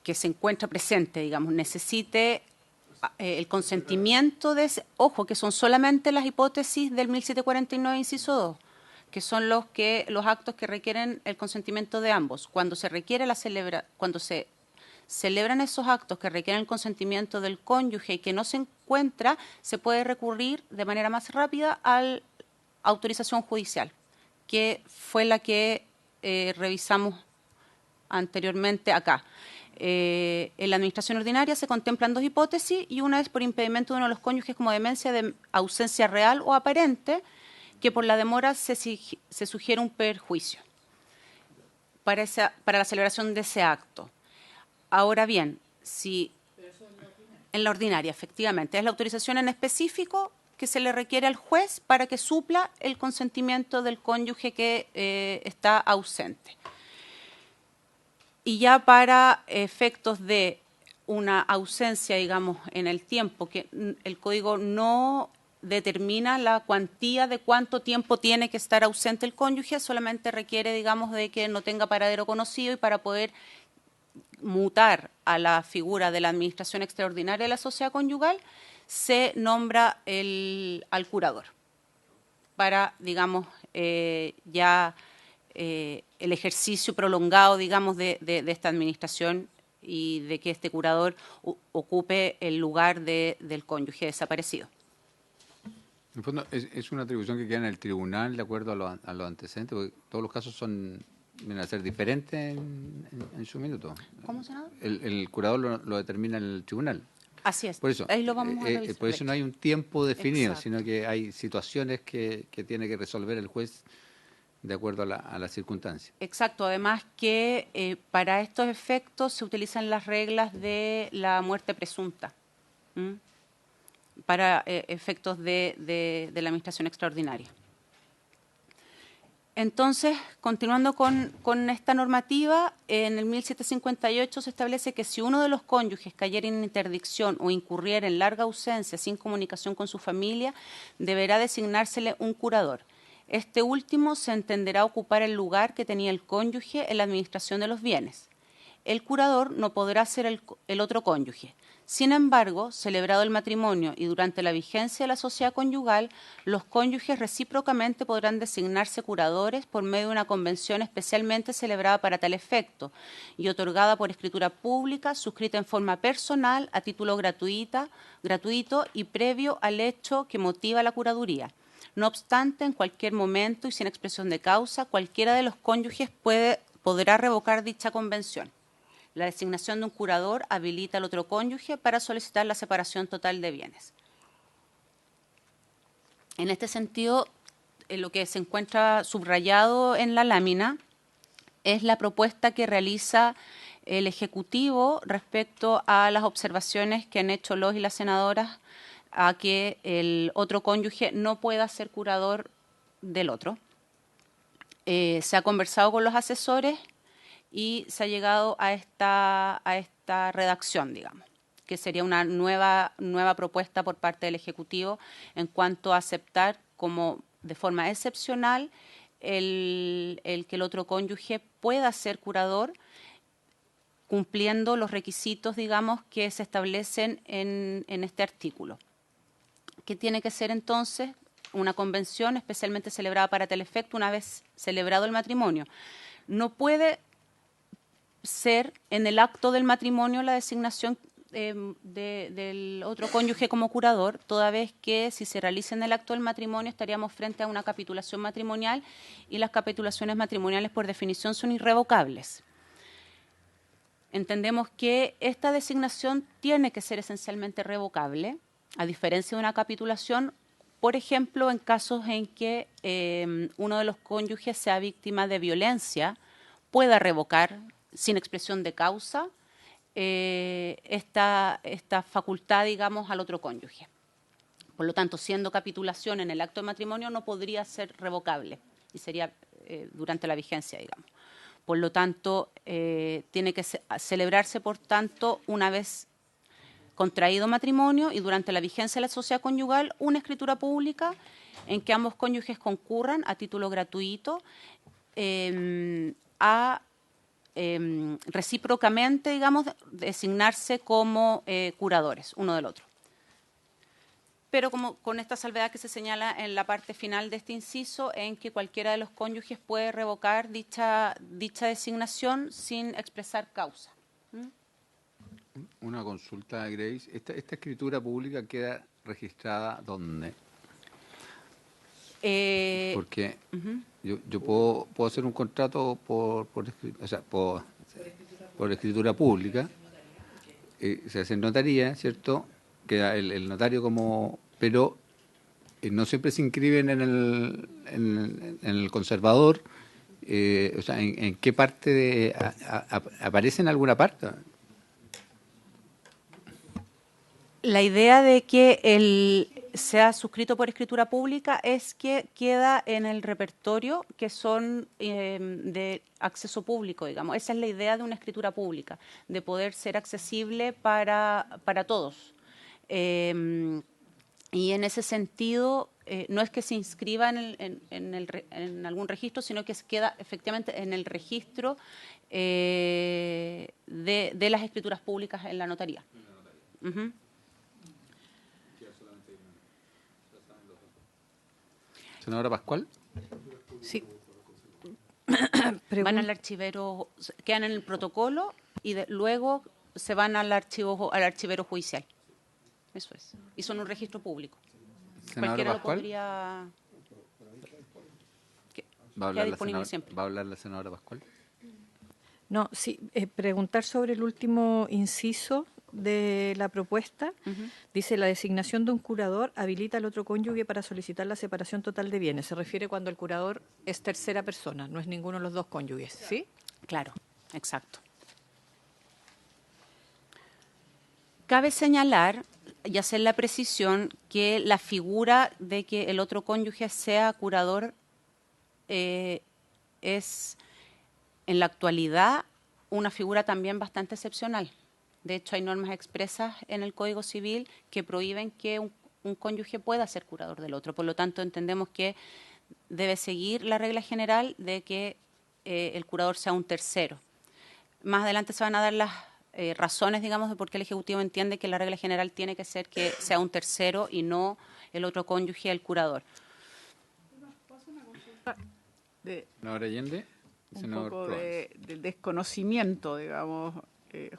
que se encuentra presente, digamos, necesite el consentimiento de ese, ojo, que son solamente las hipótesis del 1749, inciso 2, que son los actos que requieren el consentimiento de ambos. Cuando se requiere cuando se celebran esos actos que requieren el consentimiento del cónyuge y que no se encuentra, se puede recurrir de manera más rápida a la autorización judicial, que fue la que revisamos anteriormente acá. En la administración ordinaria se contemplan dos hipótesis y una es por impedimento de uno de los cónyuges como demencia de ausencia real o aparente, que por la demora se sugiere un perjuicio para la celebración de ese acto. Ahora bien, si en la ordinaria, efectivamente, es la autorización en específico que se le requiere al juez para que supla el consentimiento del cónyuge que está ausente. Y ya para efectos de una ausencia, digamos, en el tiempo, que el Código no determina la cuantía de cuánto tiempo tiene que estar ausente el cónyuge, solamente requiere, digamos, de que no tenga paradero conocido, y para poder mutar a la figura de la administración extraordinaria de la sociedad conyugal, se nombra al curador para, digamos, el ejercicio prolongado, digamos, de esta administración y de que este curador ocupe el lugar del cónyuge desaparecido. En el fondo, es una atribución que queda en el tribunal de acuerdo a los antecedentes, porque todos los casos vienen a ser diferentes en su minuto. ¿Cómo, senador? El curador lo determina en el tribunal. Así es. Por eso, ahí lo vamos a revisar. por eso no hay un tiempo definido, Exacto. sino que hay situaciones que tiene que resolver el juez de acuerdo a las circunstancias. Exacto. Además que para estos efectos se utilizan las reglas de la muerte presunta. Para efectos de la administración extraordinaria. Entonces, continuando con esta normativa, en el 1758 se establece que si uno de los cónyuges cayera en interdicción o incurriera en larga ausencia sin comunicación con su familia, deberá designársele un curador. Este último se entenderá ocupar el lugar que tenía el cónyuge en la administración de los bienes. El curador no podrá ser el otro cónyuge. Sin embargo, celebrado el matrimonio y durante la vigencia de la sociedad conyugal, los cónyuges recíprocamente podrán designarse curadores por medio de una convención especialmente celebrada para tal efecto y otorgada por escritura pública, suscrita en forma personal, a título gratuito y previo al hecho que motiva la curaduría. No obstante, en cualquier momento y sin expresión de causa, cualquiera de los cónyuges podrá revocar dicha convención. La designación de un curador habilita al otro cónyuge para solicitar la separación total de bienes. En este sentido, lo que se encuentra subrayado en la lámina es la propuesta que realiza el Ejecutivo respecto a las observaciones que han hecho los y las senadoras a que el otro cónyuge no pueda ser curador del otro. Se ha conversado con los asesores y se ha llegado a esta redacción, digamos, que sería una nueva propuesta por parte del Ejecutivo en cuanto a aceptar como de forma excepcional el que el otro cónyuge pueda ser curador cumpliendo los requisitos, digamos, que se establecen en este artículo. ¿Qué tiene que ser entonces? Una convención especialmente celebrada para tal efecto una vez celebrado el matrimonio. No puede ser en el acto del matrimonio la designación del otro cónyuge como curador, toda vez que si se realiza en el acto del matrimonio estaríamos frente a una capitulación matrimonial y las capitulaciones matrimoniales por definición son irrevocables. Entendemos que esta designación tiene que ser esencialmente revocable, a diferencia de una capitulación, por ejemplo, en casos en que uno de los cónyuges sea víctima de violencia, pueda revocar sin expresión de causa esta facultad, digamos, al otro cónyuge. Por lo tanto, siendo capitulación en el acto de matrimonio, no podría ser revocable y sería durante la vigencia, digamos. Por lo tanto, tiene que celebrarse, por tanto, una vez contraído matrimonio y durante la vigencia de la sociedad conyugal, una escritura pública en que ambos cónyuges concurran a título gratuito a recíprocamente, digamos, designarse como curadores uno del otro. Pero como con esta salvedad que se señala en la parte final de este inciso, en que cualquiera de los cónyuges puede revocar dicha designación sin expresar causa. Una consulta, Grace. ¿Esta escritura pública queda registrada dónde? Porque yo puedo hacer un contrato por escritura pública, se hace en notaría, ¿cierto? Queda el notario como, pero no siempre se inscriben en el conservador. O sea, ¿en qué parte aparece en alguna parte? La idea de que sea suscrito por escritura pública es que queda en el repertorio que son de acceso público, digamos. Esa es la idea de una escritura pública, de poder ser accesible para todos. Y en ese sentido, no es que se inscriba en algún registro, sino que queda efectivamente en el registro de las escrituras públicas en la notaría. Senadora Pascual. Sí. Van al archivero, quedan en el protocolo y luego se van al archivero judicial. Eso es. Y son un registro público. Cualquiera lo podría... ¿Va a hablar la senadora Pascual? No, sí, preguntar sobre el último inciso de la propuesta. Dice, la designación de un curador habilita al otro cónyuge para solicitar la separación total de bienes. Se refiere cuando el curador es tercera persona, no es ninguno de los dos cónyuges, ¿sí? Claro, exacto. Cabe señalar y hacer la precisión que la figura de que el otro cónyuge sea curador es en la actualidad una figura también bastante excepcional. De hecho, hay normas expresas en el Código Civil que prohíben que un cónyuge pueda ser curador del otro. Por lo tanto, entendemos que debe seguir la regla general de que el curador sea un tercero. Más adelante se van a dar las razones, digamos, de por qué el Ejecutivo entiende que la regla general tiene que ser que sea un tercero y no el otro cónyuge el curador. Senadora Allende. Un poco de desconocimiento, digamos,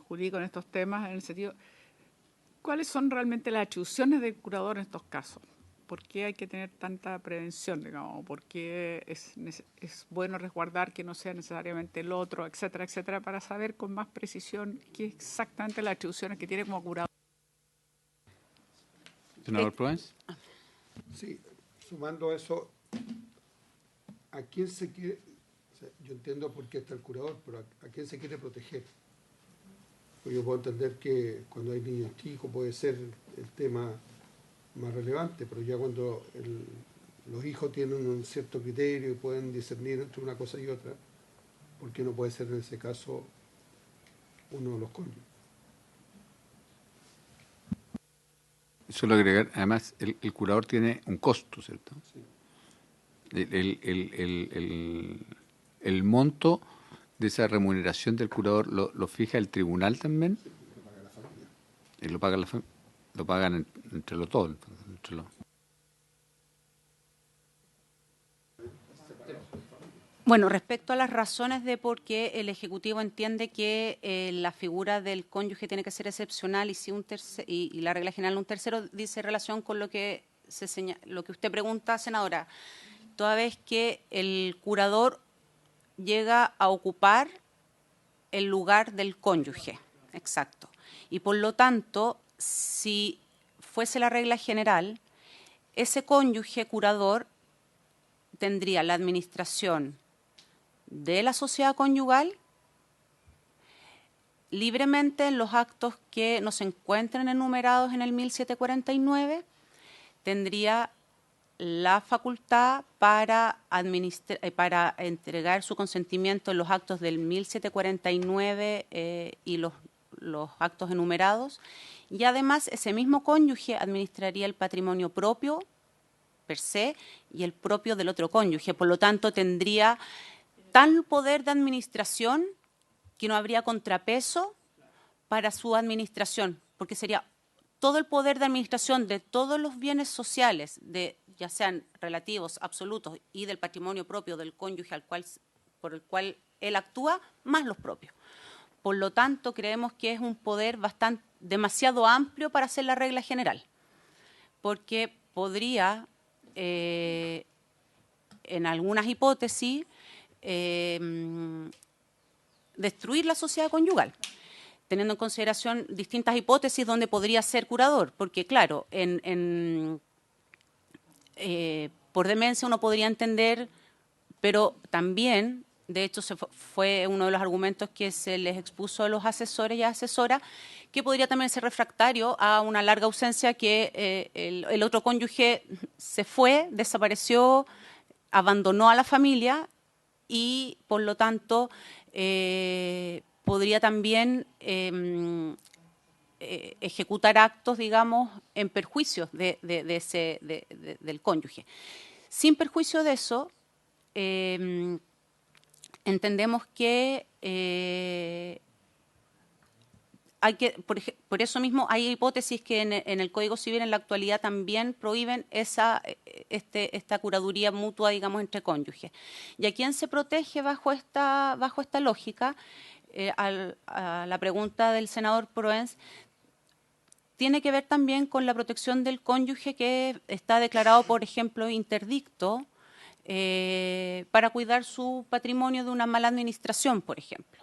jurídico en estos temas, en el sentido, ¿cuáles son realmente las atribuciones del curador en estos casos? ¿Por qué hay que tener tanta prevención, digamos? ¿Por qué es bueno resguardar que no sea necesariamente el otro, etcétera, etcétera, para saber con más precisión qué exactamente las atribuciones que tiene como curador? Senador Proens. Sí, sumando a eso, ¿a quién se quiere? O sea, yo entiendo por qué está el curador, pero ¿a quién se quiere proteger? Pues yo puedo entender que cuando hay niños chicos puede ser el tema más relevante, pero ya cuando los hijos tienen un cierto criterio y pueden discernir entre una cosa y otra, ¿por qué no puede ser en ese caso uno de los cónyuges? Solo agregar, además, el curador tiene un costo, ¿cierto? Sí. El monto de esa remuneración del curador lo fija el tribunal también? Y lo paga la familia. Lo pagan entre los dos. Entre los... Bueno, respecto a las razones de por qué el Ejecutivo entiende que la figura del cónyuge tiene que ser excepcional y la regla general un tercero, dice relación con lo que usted pregunta, senadora, toda vez que el curador llega a ocupar el lugar del cónyuge, exacto. Y por lo tanto, si fuese la regla general, ese cónyuge curador tendría la administración de la sociedad conyugal libremente en los actos que no se encuentren enumerados en el 1749, tendría la facultad para entregar su consentimiento en los actos del 1749 y los actos enumerados, y además ese mismo cónyuge administraría el patrimonio propio per se y el propio del otro cónyuge. Por lo tanto, tendría tal poder de administración que no habría contrapeso para su administración, porque sería todo el poder de administración de todos los bienes sociales, ya sean relativos, absolutos, y del patrimonio propio del cónyuge por el cual él actúa, más los propios. Por lo tanto, creemos que es un poder demasiado amplio para hacer la regla general, porque podría, en algunas hipótesis, destruir la sociedad conyugal, teniendo en consideración distintas hipótesis donde podría ser curador, porque claro, por demencia uno podría entender, pero también, de hecho fue uno de los argumentos que se les expuso a los asesores y asesoras, que podría también ser refractario a una larga ausencia, que el otro cónyuge se fue, desapareció, abandonó a la familia y por lo tanto podría también ejecutar actos, digamos, en perjuicio del cónyuge. Sin perjuicio de eso, entendemos que por eso mismo hay hipótesis que en el Código Civil en la actualidad también prohíben esta curaduría mutua, digamos, entre cónyuges. ¿Y a quién se protege bajo esta lógica? A la pregunta del senador Proens, tiene que ver también con la protección del cónyuge que está declarado, por ejemplo, interdicto para cuidar su patrimonio de una mala administración, por ejemplo,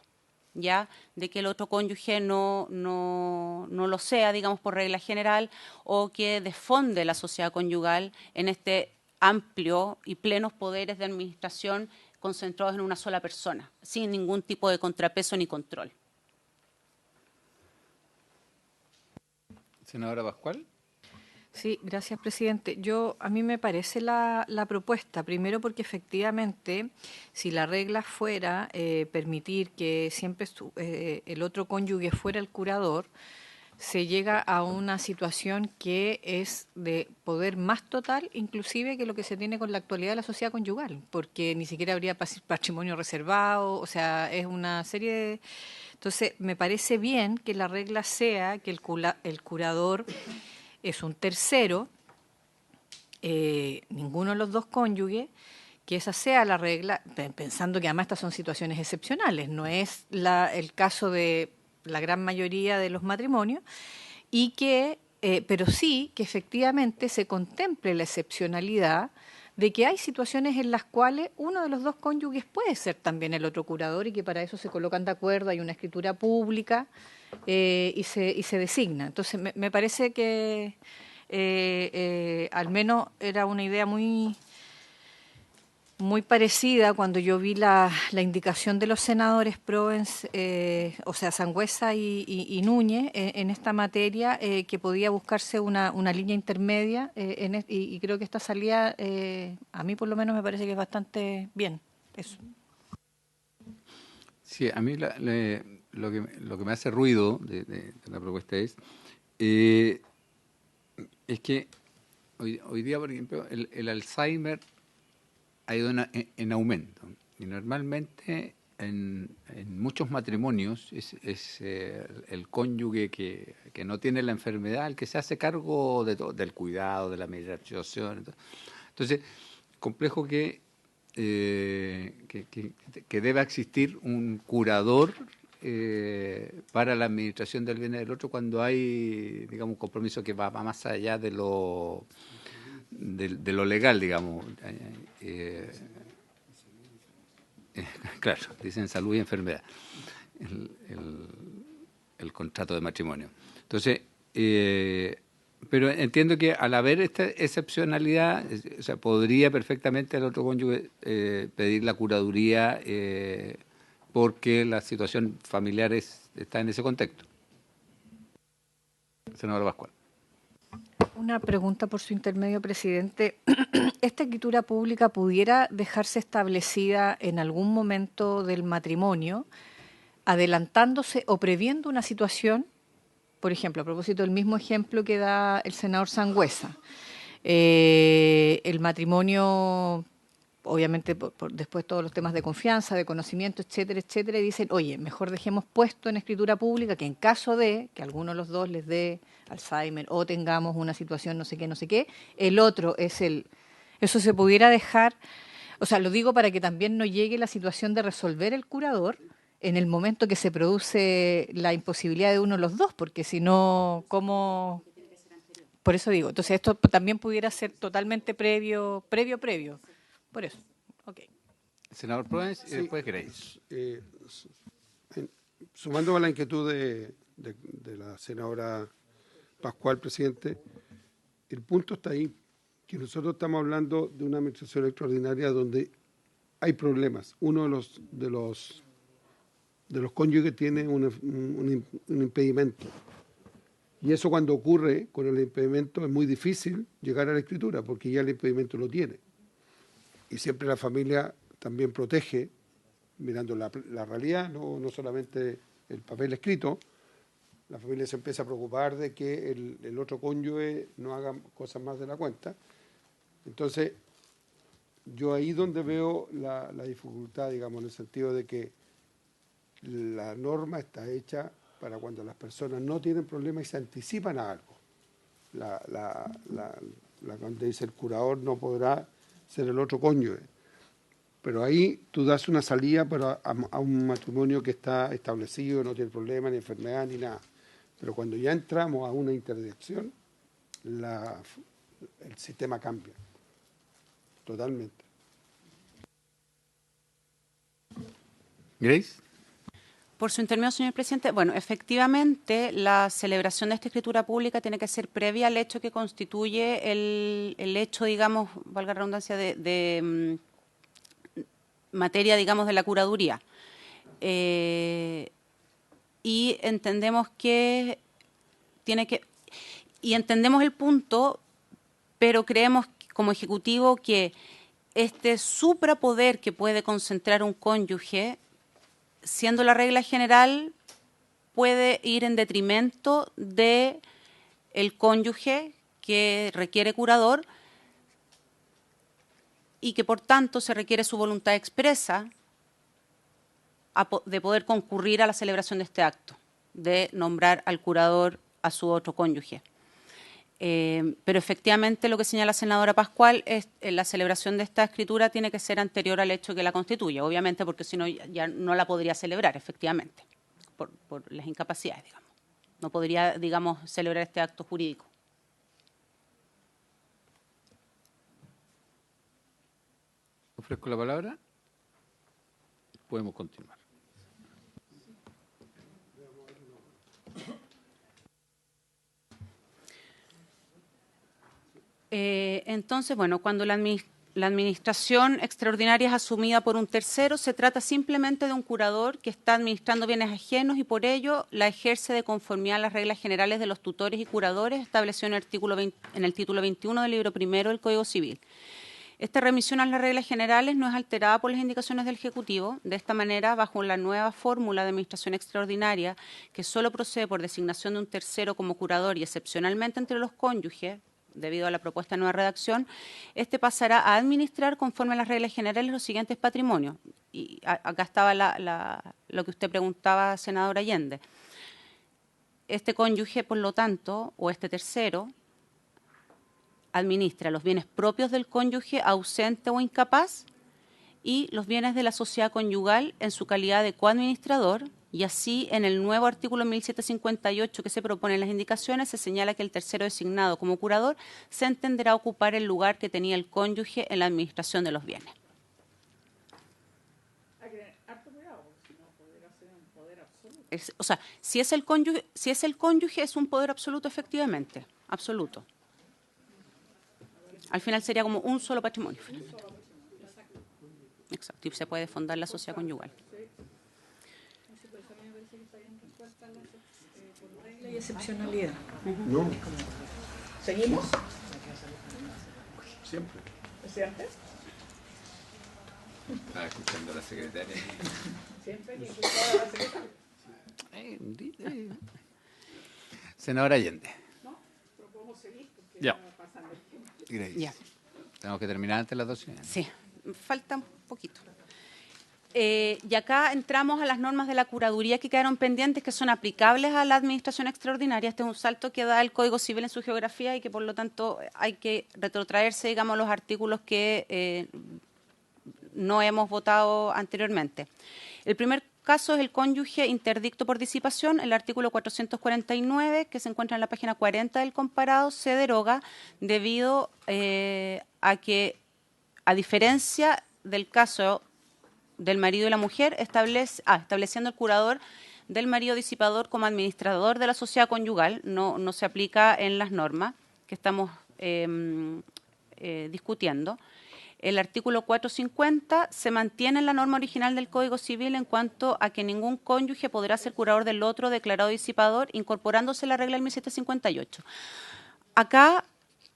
ya de que el otro cónyuge no lo sea, digamos, por regla general, o que desfonde la sociedad conyugal en este amplio y plenos poderes de administración concentrados en una sola persona, sin ningún tipo de contrapeso ni control. Senadora Pascual. Sí, gracias, presidente. A mí me parece la propuesta, primero porque efectivamente, si la regla fuera permitir que siempre el otro cónyuge fuera el curador, se llega a una situación que es de poder más total, inclusive que lo que se tiene con la actualidad de la sociedad conyugal, porque ni siquiera habría patrimonio reservado, o sea, es una serie de... Entonces, me parece bien que la regla sea que el curador es un tercero, ninguno de los dos cónyuges, que esa sea la regla, pensando que además estas son situaciones excepcionales, no es el caso de la gran mayoría de los matrimonios, y que, pero sí que efectivamente se contemple la excepcionalidad de que hay situaciones en las cuales uno de los dos cónyuges puede ser también el otro curador y que para eso se colocan de acuerdo, hay una escritura pública y se designa. Entonces, me parece que al menos era una idea muy parecida cuando yo vi la indicación de los senadores Proens, o sea, Sangüesa y Núñez en esta materia, que podía buscarse una línea intermedia y creo que esta salida, a mí por lo menos me parece que es bastante bien. Eso. Sí, a mí lo que me hace ruido de la propuesta es que hoy día, por ejemplo, el Alzheimer ha ido en aumento y normalmente en muchos matrimonios es el cónyuge que no tiene la enfermedad el que se hace cargo del cuidado, de la medicación. Entonces, complejo que deba existir un curador para la administración del bien del otro cuando hay, digamos, un compromiso que va más allá de lo legal, digamos. Claro, dicen salud y enfermedad, el contrato de matrimonio. Entonces, pero entiendo que al haber esta excepcionalidad, o sea, podría perfectamente el otro cónyuge pedir la curaduría porque la situación familiar está en ese contexto. Senadora Pascual. Una pregunta por su intermedio, presidente. ¿Esta escritura pública pudiera dejarse establecida en algún momento del matrimonio, adelantándose o previendo una situación? Por ejemplo, a propósito del mismo ejemplo que da el senador Sangüesa. El matrimonio, obviamente, después todos los temas de confianza, de conocimiento, etcétera, etcétera, y dicen, oye, mejor dejemos puesto en escritura pública que en caso de que alguno de los dos les dé Alzheimer o tengamos una situación no sé qué, el otro es eso se pudiera dejar, o sea, lo digo para que también no llegue la situación de resolver el curador en el momento que se produce la imposibilidad de uno de los dos, porque si no, ¿cómo? Por eso digo, entonces esto también pudiera ser totalmente previo. Por eso, ok. Senador Proens, y después Grace. Sumando a la inquietud de la senadora Pascual, presidente, el punto está ahí, que nosotros estamos hablando de una administración extraordinaria donde hay problemas. Uno de los cónyuges tiene un impedimento. Y eso cuando ocurre con el impedimento es muy difícil llegar a la escritura porque ya el impedimento lo tiene. Y siempre la familia también protege, mirando la realidad, no solamente el papel escrito. La familia se empieza a preocupar de que el otro cónyuge no haga cosas más de la cuenta. Entonces, yo ahí donde veo la dificultad, digamos, en el sentido de que la norma está hecha para cuando las personas no tienen problemas y se anticipan a algo. Cuando dice el curador no podrá ser el otro cónyuge. Pero ahí tú das una salida a un matrimonio que está establecido, no tiene problema, ni enfermedad, ni nada. Pero cuando ya entramos a una interdicción, el sistema cambia totalmente. Grace. Por su intermedio, señor presidente, bueno, efectivamente la celebración de esta escritura pública tiene que ser previa al hecho que constituye el hecho, digamos, valga la redundancia, de materia, digamos, de la curaduría. Y entendemos que y entendemos el punto, pero creemos como Ejecutivo que este suprapoder que puede concentrar un cónyuge, siendo la regla general, puede ir en detrimento de el cónyuge que requiere curador y que por tanto se requiere su voluntad expresa de poder concurrir a la celebración de este acto, de nombrar al curador a su otro cónyuge. Pero efectivamente lo que señala la senadora Pascual es la celebración de esta escritura tiene que ser anterior al hecho que la constituye, obviamente, porque si no ya no la podría celebrar, efectivamente, por las incapacidades, digamos. No podría, digamos, celebrar este acto jurídico. Ofrezco la palabra. Podemos continuar. Entonces, bueno, cuando la administración extraordinaria es asumida por un tercero, se trata simplemente de un curador que está administrando bienes ajenos y por ello la ejerce de conformidad a las reglas generales de los tutores y curadores establecido en el título 21 del libro primero del Código Civil. Esta remisión a las reglas generales no es alterada por las indicaciones del Ejecutivo. De esta manera, bajo la nueva fórmula de administración extraordinaria, que solo procede por designación de un tercero como curador y excepcionalmente entre los cónyuges, debido a la propuesta de nueva redacción, este pasará a administrar conforme a las reglas generales los siguientes patrimonios. acá estaba lo que usted preguntaba, senador Allende. Este cónyuge, por lo tanto, o este tercero, administra los bienes propios del cónyuge ausente o incapaz y los bienes de la sociedad conyugal en su calidad de coadministrador, y así en el nuevo artículo 1758 que se propone en las indicaciones se señala que el tercero designado como curador se entenderá ocupar el lugar que tenía el cónyuge en la administración de los bienes. O sea, si es el cónyuge es un poder absoluto, efectivamente, absoluto. Al final sería como un solo patrimonio. Exacto, y se puede fundar la sociedad conyugal. Y excepcionalidad. No, ¿Seguimos? siempre. ¿Presidente? Estaba escuchando a la secretaria. Siempre que escuchaba a la secretaria. Senador Allende. ¿No? Pero podemos seguir porque Ya. ya pasan el tiempo. Grace. Ya. Tenemos que terminar antes de las 12. Sí, falta un poquito. Y acá entramos a las normas de la curaduría que quedaron pendientes, que son aplicables a la administración extraordinaria. Este es un salto que da el Código Civil en su geografía y que, por lo tanto, hay que retrotraerse, digamos, los artículos que no hemos votado anteriormente. El primer caso es el cónyuge interdicto por disipación. El artículo 449, que se encuentra en la página 40 del comparado, se deroga debido a que, a diferencia del caso del marido y la mujer, estableciendo el curador del marido disipador como administrador de la sociedad conyugal, no se aplica en las normas que estamos discutiendo. El artículo 450 se mantiene en la norma original del Código Civil en cuanto a que ningún cónyuge podrá ser curador del otro declarado disipador, incorporándose la regla del 1758. Acá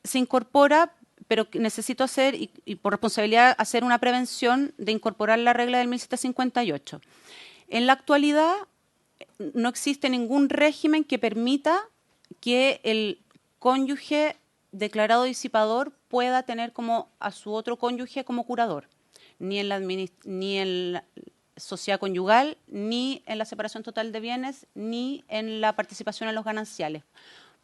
se incorpora, pero necesito hacer, y por responsabilidad, hacer una prevención de incorporar la regla del 1758. En la actualidad no existe ningún régimen que permita que el cónyuge declarado disipador pueda tener como a su otro cónyuge como curador, ni en la sociedad conyugal, ni en la separación total de bienes, ni en la participación en los gananciales.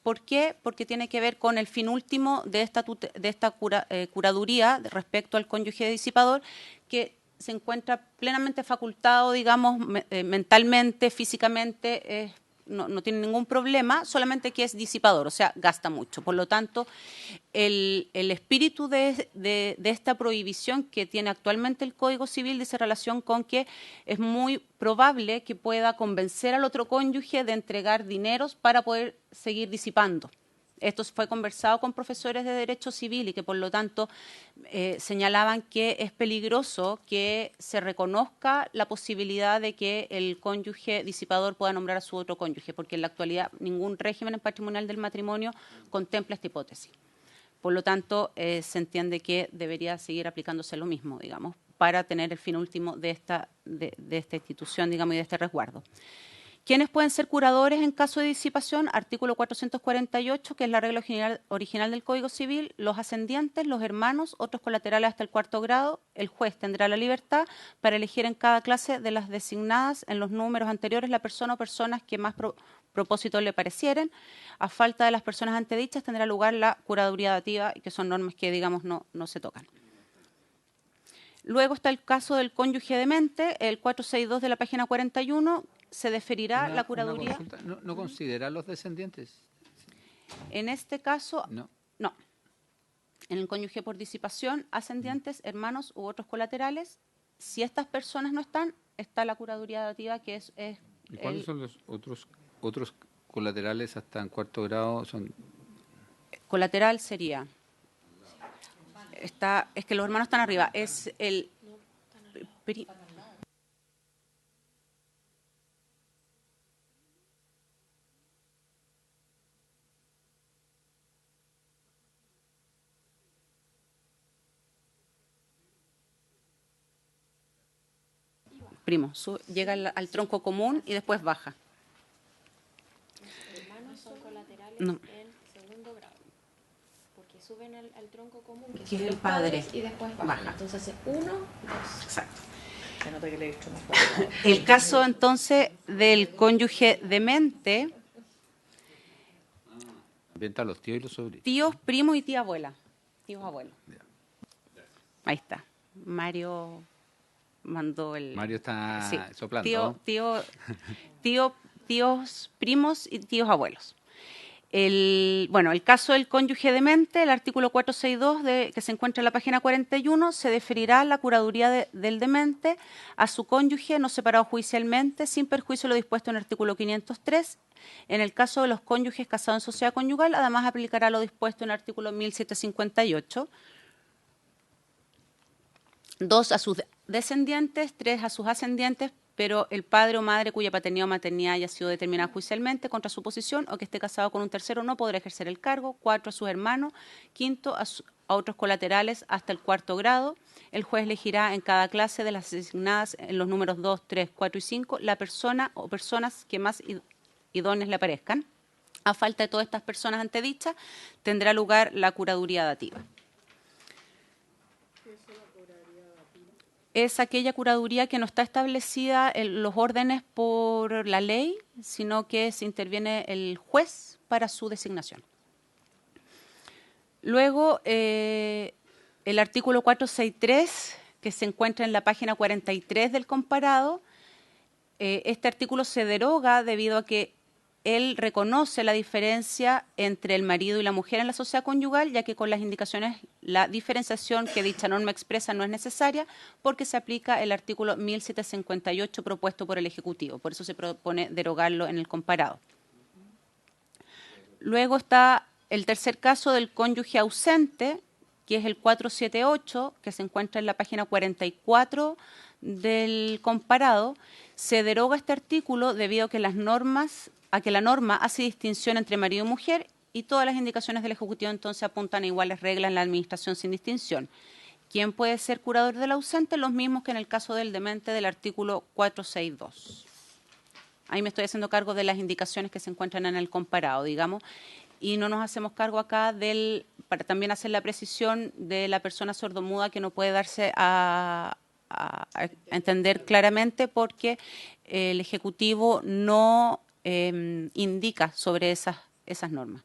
¿Por qué? Porque tiene que ver con el fin último de esta curaduría respecto al cónyuge disipador, que se encuentra plenamente facultado, digamos, mentalmente, físicamente, no tiene ningún problema, solamente que es disipador, o sea, gasta mucho. Por lo tanto, el espíritu de esta prohibición que tiene actualmente el Código Civil dice relación con que es muy probable que pueda convencer al otro cónyuge de entregar dineros para poder seguir disipando. Esto fue conversado con profesores de Derecho Civil y que, por lo tanto, señalaban que es peligroso que se reconozca la posibilidad de que el cónyuge disipador pueda nombrar a su otro cónyuge, porque en la actualidad ningún régimen patrimonial del matrimonio contempla esta hipótesis. Por lo tanto, se entiende que debería seguir aplicándose lo mismo, digamos, para tener el fin último de esta institución, digamos, y de este resguardo. ¿Quiénes pueden ser curadores en caso de disipación? Artículo 448, que es la regla original del Código Civil. Los ascendientes, los hermanos, otros colaterales hasta el 4º grado. El juez tendrá la libertad para elegir en cada clase de las designadas en los números anteriores la persona o personas que más propósito le parecieren. A falta de las personas antedichas tendrá lugar la curaduría dativa, que son normas que, digamos, no se tocan. Luego está el caso del cónyuge demente, el 462 de la página 41, se deferirá la curaduría. ¿No considera los descendientes? En este caso, No. no. En el cónyuge por disipación, ascendientes, hermanos u otros colaterales, si estas personas no están, está la curaduría dativa, que es ¿Y cuáles son los otros colaterales hasta en 4º grado? Colateral sería... es que los hermanos están arriba. Es el... Primo, llega al tronco común y después baja. Los hermanos son colaterales No. en 2º grado, porque suben al tronco común, Que es son el los padre. padres, y después bajan. Baja. Entonces hace 1, 2. Exacto. Se nota que le he dicho más fuerte. El caso entonces del cónyuge demente, Inventa a los tíos y los sobrinos. tíos, primos y tía abuela. Tíos abuelos. Ahí está. Mario mandó el... Mario está Sí. soplando. Tíos, primos y tíos abuelos. El caso del cónyuge demente, el artículo 462 que se encuentra en la página 41, se deferirá la curaduría del demente a su cónyuge no separado judicialmente, sin perjuicio de lo dispuesto en el artículo 503. En el caso de los cónyuges casados en sociedad conyugal, además aplicará lo dispuesto en el artículo 1758. 2 a sus descendientes, 3 a sus ascendientes, pero el padre o madre cuya paternidad o maternidad haya sido determinada judicialmente contra su posición o que esté casado con un tercero no podrá ejercer el cargo. 4 a sus hermanos. 5 a otros colaterales hasta el 4º grado. El juez elegirá en cada clase de las designadas en los números 2, 3, 4 y 5 la persona o personas que más idóneas le parezcan. A falta de todas estas personas antedichas, tendrá lugar la curaduría dativa. Es aquella curaduría que no está establecida en los órdenes por la ley, sino que se interviene el juez para su designación. Luego, el artículo 463, que se encuentra en la página 43 del comparado, este artículo se deroga debido a que él reconoce la diferencia entre el marido y la mujer en la sociedad conyugal, ya que con las indicaciones la diferenciación que dicha norma expresa no es necesaria porque se aplica el artículo 1758 propuesto por el Ejecutivo. Por eso se propone derogarlo en el comparado. Luego está el tercer caso del cónyuge ausente, que es el 478, que se encuentra en la página 44 del comparado. Se deroga este artículo debido a que la norma hace distinción entre marido y mujer y todas las indicaciones del Ejecutivo entonces apuntan a iguales reglas en la administración sin distinción. ¿Quién puede ser curador del ausente? Los mismos que en el caso del demente del artículo 462. Ahí me estoy haciendo cargo de las indicaciones que se encuentran en el comparado, digamos, y no nos hacemos cargo acá para también hacer la precisión de la persona sordomuda que no puede darse a entender claramente porque el Ejecutivo no indica sobre esas normas.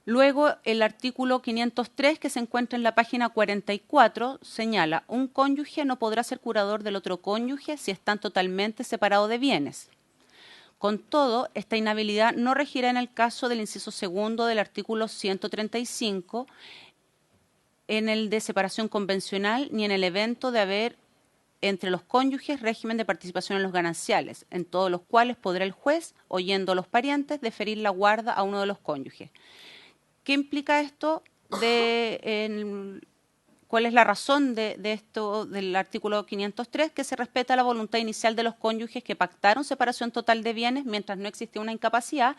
Luego, el artículo 503, que se encuentra en la página 44, señala: un cónyuge no podrá ser curador del otro cónyuge si están totalmente separados de bienes. Con todo, esta inhabilidad no regirá en el caso del inciso segundo del artículo 135, en el de separación convencional, ni en el evento de haber entre los cónyuges régimen de participación en los gananciales, en todos los cuales podrá el juez, oyendo a los parientes, deferir la guarda a uno de los cónyuges. ¿Qué implica esto? ¿Cuál es la razón de esto del artículo 503? Que se respeta la voluntad inicial de los cónyuges que pactaron separación total de bienes mientras no existía una incapacidad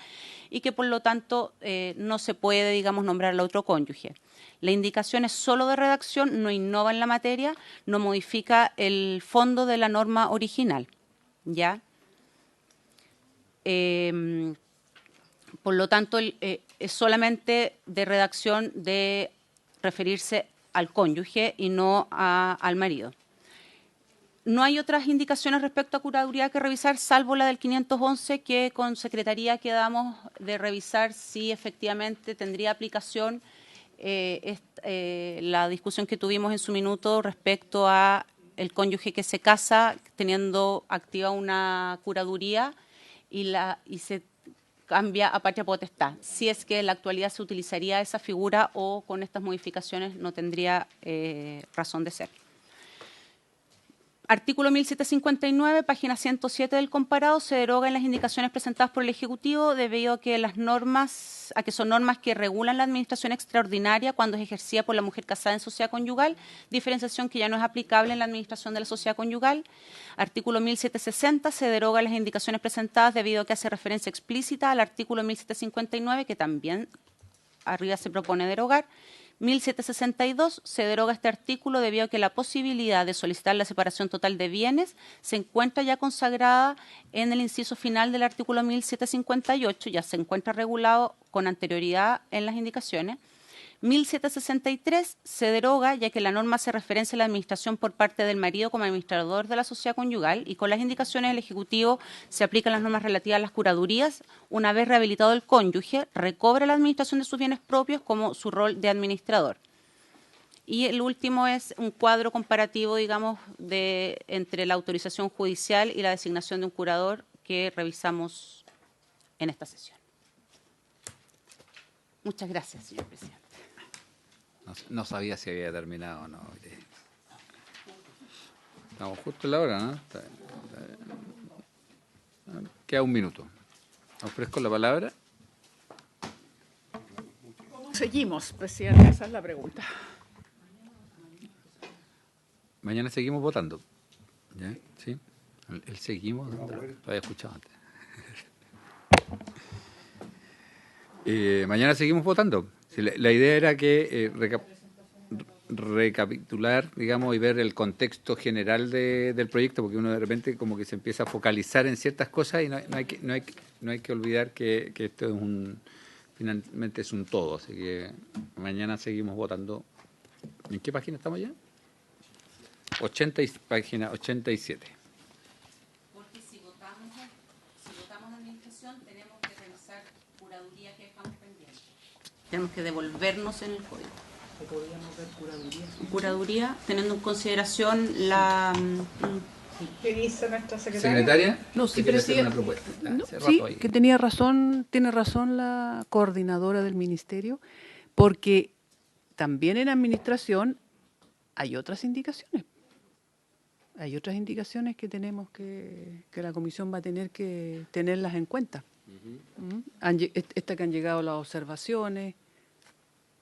y que por lo tanto no se puede, digamos, nombrar al otro cónyuge. La indicación es solo de redacción, no innova en la materia, no modifica el fondo de la norma original, ¿ya? Por lo tanto, es solamente de redacción de referirse al cónyuge y no al marido. No hay otras indicaciones respecto a curaduría que revisar, salvo la del 511, que con Secretaría quedamos de revisar si efectivamente tendría aplicación la discusión que tuvimos en su minuto respecto a el cónyuge que se casa teniendo activa una curaduría y se cambia a patria potestad. Si es que en la actualidad se utilizaría esa figura o con estas modificaciones no tendría razón de ser. Artículo 1759, página 107 del comparado, se deroga en las indicaciones presentadas por el Ejecutivo debido a que son normas que regulan la administración extraordinaria cuando es ejercida por la mujer casada en sociedad conyugal, diferenciación que ya no es aplicable en la administración de la sociedad conyugal. Artículo 1760, se deroga las indicaciones presentadas debido a que hace referencia explícita al artículo 1759, que también arriba se propone derogar. 1762, se deroga este artículo debido a que la posibilidad de solicitar la separación total de bienes se encuentra ya consagrada en el inciso final del artículo 1758, ya se encuentra regulado con anterioridad en las indicaciones. 1763 se deroga ya que la norma hace referencia a la administración por parte del marido como administrador de la sociedad conyugal y con las indicaciones del Ejecutivo se aplican las normas relativas a las curadurías. Una vez rehabilitado el cónyuge, recobra la administración de sus bienes propios como su rol de administrador. Y el último es un cuadro comparativo, digamos, entre la autorización judicial y la designación de un curador que revisamos en esta sesión. Muchas gracias, señor presidente. No sabía si había terminado o no. Estamos justo en la hora, ¿no? Queda un minuto. Ofrezco la palabra. Seguimos, presidente, esa es la pregunta. Mañana seguimos votando. ¿Ya? ¿Sí? El seguimos, lo había escuchado antes. Mañana seguimos votando. Sí, la idea era que recapitular, digamos, y ver el contexto general del proyecto, porque uno de repente como que se empieza a focalizar en ciertas cosas y no hay que olvidar que esto es finalmente es un todo. Así que mañana seguimos votando. ¿En qué página estamos ya? Página 87. Porque si votamos administración, tenemos que revisar curaduría que dejamos pendiente. Tenemos que devolvernos en el código. ¿Podríamos ver curaduría, teniendo en consideración la... ¿Qué dice nuestra ¿Secretaria? No, sí, quiere hacer una presidente. propuesta. No, Hace sí, rato ahí. que tiene razón la coordinadora del ministerio, porque también en administración hay otras indicaciones. Hay otras indicaciones que tenemos que la comisión va a tener que tenerlas en cuenta. Esta que han llegado las observaciones.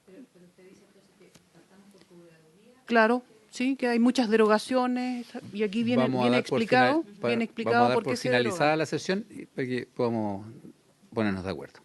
Pero usted dice entonces que faltamos por curaduría. Claro, sí, que hay muchas derogaciones y aquí viene explicado, vamos a dar por por qué se finalizada deroga. la sesión para que podamos ponernos de acuerdo.